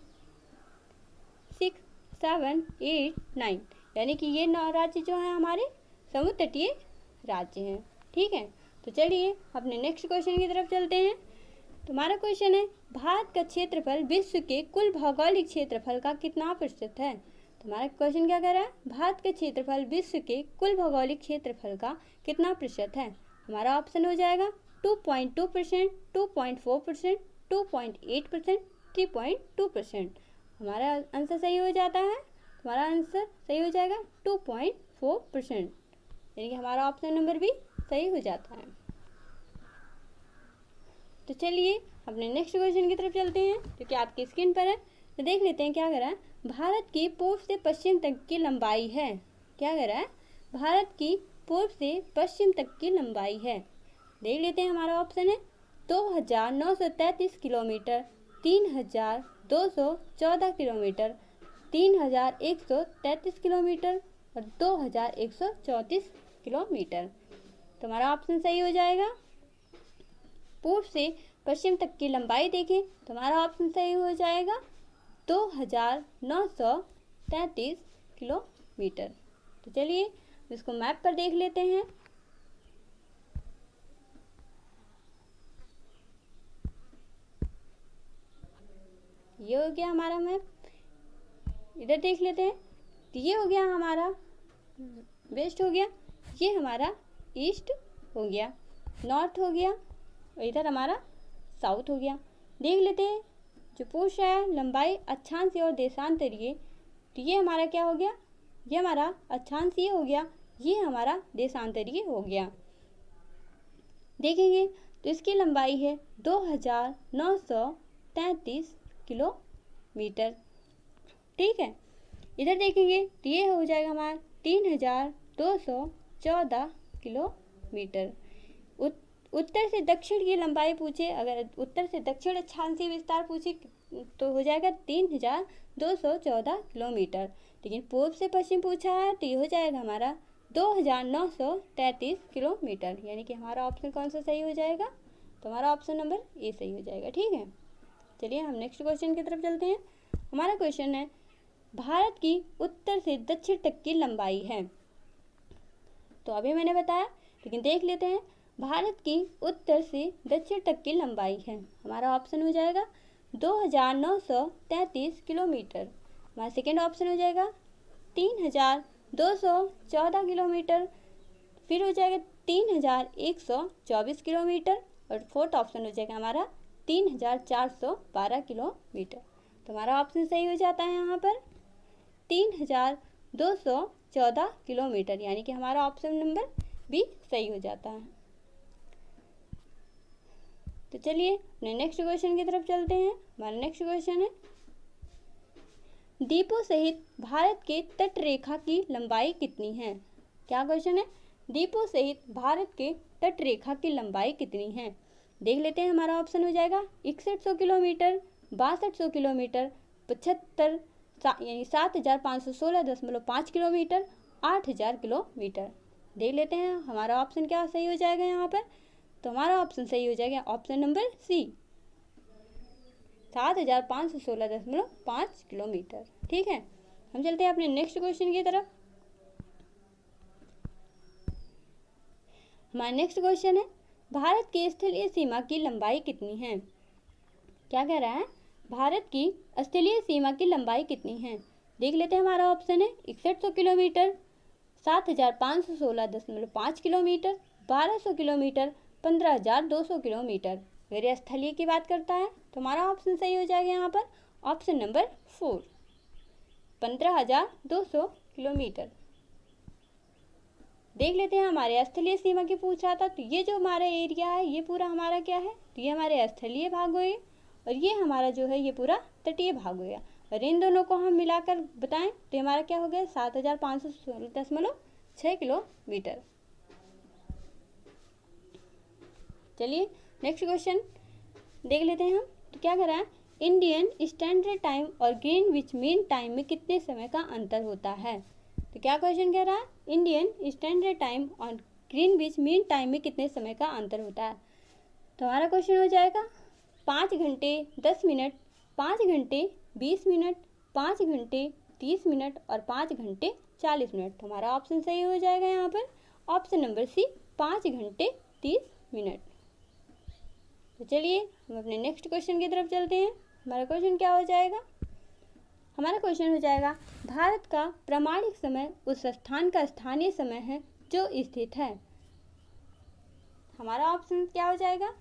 6 7 8 9, यानी कि ये 9 राज्य जो हैं हमारे समुद्र तटीय राज्य हैं। ठीक है, तो चलिए अपने नेक्स्ट क्वेश्चन की तरफ चलते हैं। तुम्हारा क्वेश्चन है, भारत का क्षेत्रफल विश्व के कुल भौगोलिक क्षेत्रफल का कितना प्रतिशत है? तुम्हारा क्वेश्चन क्या कह रहा है, भारत का क्षेत्रफल विश्व के कुल भौगोलिक क्षेत्रफल का कितना प्रतिशत है? हमारा ऑप्शन हो जाएगा 2.2%, 2.4%, 2.8%, 3.2%। हमारा आंसर सही हो जाता है, हमारा आंसर सही हो जाएगा 2.4%, यानी कि हमारा ऑप्शन नंबर भी सही हो जाता है। तो चलिए अपने नेक्स्ट क्वेश्चन की तरफ चलते हैं, जो कि आपकी स्क्रीन पर है। तो देख लेते हैं क्या कह रहा है, भारत की पूर्व से पश्चिम तक की लंबाई है। क्या कह रहा है, भारत की पूर्व से पश्चिम तक की लंबाई है। देख लेते हैं, हमारा ऑप्शन है 2933 किलोमीटर, 3214 किलोमीटर, 3133 किलोमीटर और 2134 किलोमीटर। तो हमारा ऑप्शन सही हो जाएगा, पूर्व से पश्चिम तक की लंबाई देखें तो हमारा ऑप्शन सही हो जाएगा 2933 किलोमीटर। तो चलिए इसको मैप पर देख लेते हैं। ये हो गया हमारा मैप, इधर देख लेते हैं। तो ये हो गया हमारा वेस्ट हो गया, ये हमारा ईस्ट हो गया, नॉर्थ हो गया, और इधर हमारा साउथ हो गया। देख लेते हैं, जो पूछ रहा है लंबाई अक्षांशीय और देशांतरीय, तो ये हमारा क्या हो गया, ये हमारा अक्षांशीय हो गया, ये हमारा देशांतरीय हो गया। देखेंगे तो इसकी लंबाई है 2933 किलोमीटर। ठीक है, इधर देखेंगे तो ये हो जाएगा हमारा 3214 किलोमीटर। उत्तर से दक्षिण की लंबाई पूछे, अगर उत्तर से दक्षिण अक्षांशीय विस्तार पूछे तो हो जाएगा 3214 किलोमीटर। लेकिन पूर्व से पश्चिम पूछा है तो ये हो जाएगा हमारा 2933 किलोमीटर, यानी कि हमारा ऑप्शन कौन सा सही हो जाएगा, तो हमारा ऑप्शन नंबर ए सही हो जाएगा। ठीक है, चलिए हम नेक्स्ट क्वेश्चन की तरफ चलते हैं। हमारा क्वेश्चन है, भारत की उत्तर से दक्षिण तक की लंबाई है। तो अभी मैंने बताया, लेकिन देख लेते हैं, भारत की उत्तर से दक्षिण तक की लंबाई है। हमारा ऑप्शन हो जाएगा 2933 किलोमीटर। हमारा सेकेंड ऑप्शन हो जाएगा 3214 किलोमीटर, फिर हो जाएगा 3124 किलोमीटर, और फोर्थ ऑप्शन हो जाएगा हमारा 3412 किलोमीटर। तो हमारा ऑप्शन सही हो जाता है यहाँ पर 3214 किलोमीटर, यानी कि हमारा ऑप्शन नंबर बी सही हो जाता है। तो चलिए अपने नेक्स्ट क्वेश्चन की तरफ चलते हैं। हमारा नेक्स्ट क्वेश्चन है, द्वीपों सहित भारत के तट रेखा की लंबाई कितनी है? क्या क्वेश्चन है, द्वीपों सहित भारत के तट रेखा की लंबाई कितनी है? देख लेते हैं, हमारा ऑप्शन हो जाएगा 6100 किलोमीटर, 6200 किलोमीटर, 75 यानी 7516.5 किलोमीटर, 8000 किलोमीटर। देख लेते हैं हमारा ऑप्शन क्या सही हो जाएगा यहाँ पर, तो हमारा ऑप्शन सही हो जाएगा ऑप्शन नंबर सी, 7516.5 किलोमीटर। ठीक है, हम चलते हैं अपने नेक्स्ट क्वेश्चन की तरफ। हमारा नेक्स्ट क्वेश्चन है, भारत की स्थलीय सीमा की लंबाई कितनी है? क्या कह रहा है, भारत की स्थलीय सीमा की लंबाई कितनी है? देख लेते हैं, हमारा ऑप्शन है 6100 किलोमीटर, 7516.5 किलोमीटर, 1200 किलोमीटर, 15200 किलोमीटर। अगर ये स्थलीय की बात करता है तो हमारा ऑप्शन सही हो जाएगा यहाँ पर ऑप्शन नंबर 4, 15200 किलोमीटर। देख लेते हैं, हमारे स्थलीय सीमा की पूछ रहा था, तो ये जो हमारा एरिया है ये पूरा हमारा क्या है, तो ये हमारे स्थलीय भाग हुए और ये हमारा जो है ये पूरा तटीय भाग हो गया। और इन दोनों को हम मिलाकर बताएं तो हमारा क्या हो गया, 7516.6 किलोमीटर। चलिए नेक्स्ट क्वेश्चन देख लेते हैं हम। तो क्या कह रहा है, इंडियन स्टैंडर्ड टाइम और ग्रीनविच मीन टाइम में कितने समय का अंतर होता है। तो क्या क्वेश्चन कह रहा है, इंडियन स्टैंडर्ड टाइम और ग्रीनविच मीन टाइम में कितने समय का अंतर होता है। तो हमारा क्वेश्चन हो जाएगा 5 घंटे 10 मिनट, 5 घंटे 20 मिनट, 5 घंटे 30 मिनट और 5 घंटे 40 मिनट। तो हमारा ऑप्शन सही हो जाएगा यहाँ पर ऑप्शन नंबर सी, 5 घंटे 30 मिनट। तो चलिए हम अपने नेक्स्ट क्वेश्चन की तरफ चलते हैं। हमारा क्वेश्चन क्या हो जाएगा, हमारा क्वेश्चन हो जाएगा, भारत का प्रामाणिक समय उस स्थान का स्थानीय समय है जो स्थित है। हमारा ऑप्शन क्या हो जाएगा,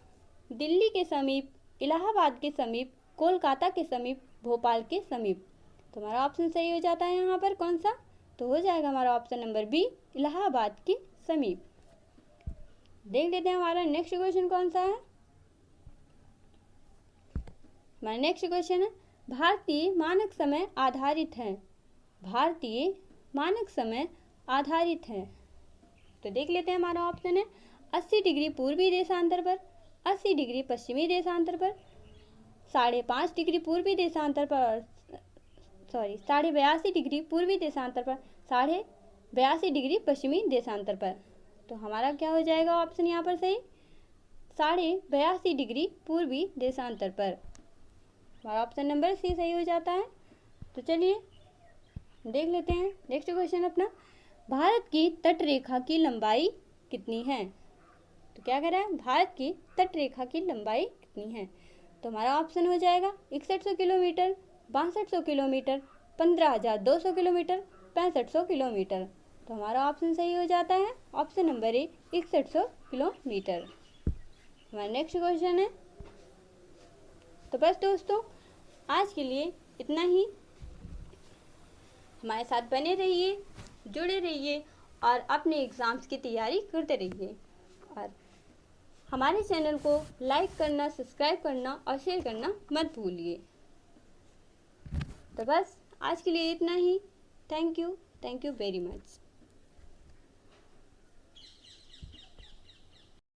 दिल्ली के समीप, इलाहाबाद के समीप, कोलकाता के समीप, भोपाल के समीप। तो हमारा ऑप्शन सही हो जाता है यहाँ पर कौन सा, तो हो जाएगा हमारा ऑप्शन नंबर बी, इलाहाबाद के समीप। देख लेते हैं हमारा नेक्स्ट क्वेश्चन कौन सा है। हमारा नेक्स्ट क्वेश्चन है, भारतीय मानक समय आधारित है, भारतीय मानक समय आधारित है। तो देख लेते हैं हमारा ऑप्शन है 80 डिग्री पूर्वी देशांतर पर, 80 डिग्री पश्चिमी देशांतर पर, 5.5 डिग्री पूर्वी देशांतर पर, 82.5 डिग्री पूर्वी देशांतर पर, 82.5 डिग्री पश्चिमी देशांतर पर। तो हमारा क्या हो जाएगा ऑप्शन यहाँ पर सही, 82.5 डिग्री पूर्वी देशांतर पर। हमारा ऑप्शन नंबर सी सही हो जाता है। तो चलिए देख लेते हैं नेक्स्ट क्वेश्चन अपना, भारत की तट रेखा की लंबाई कितनी है। तो क्या कह रहा है, भारत की तट रेखा की लंबाई कितनी है। तो हमारा ऑप्शन हो जाएगा 6100 किलोमीटर, 6200 किलोमीटर, 15200 किलोमीटर, 6500 किलोमीटर। तो हमारा ऑप्शन सही हो जाता है ऑप्शन नंबर ए, 6100 किलोमीटर। हमारा नेक्स्ट क्वेश्चन है, तो बस दोस्तों आज के लिए इतना ही। हमारे साथ बने रहिए, जुड़े रहिए और अपने एग्ज़ाम्स की तैयारी करते रहिए। और हमारे चैनल को लाइक करना, सब्सक्राइब करना और शेयर करना मत भूलिए। तो बस आज के लिए इतना ही। Thank you very much.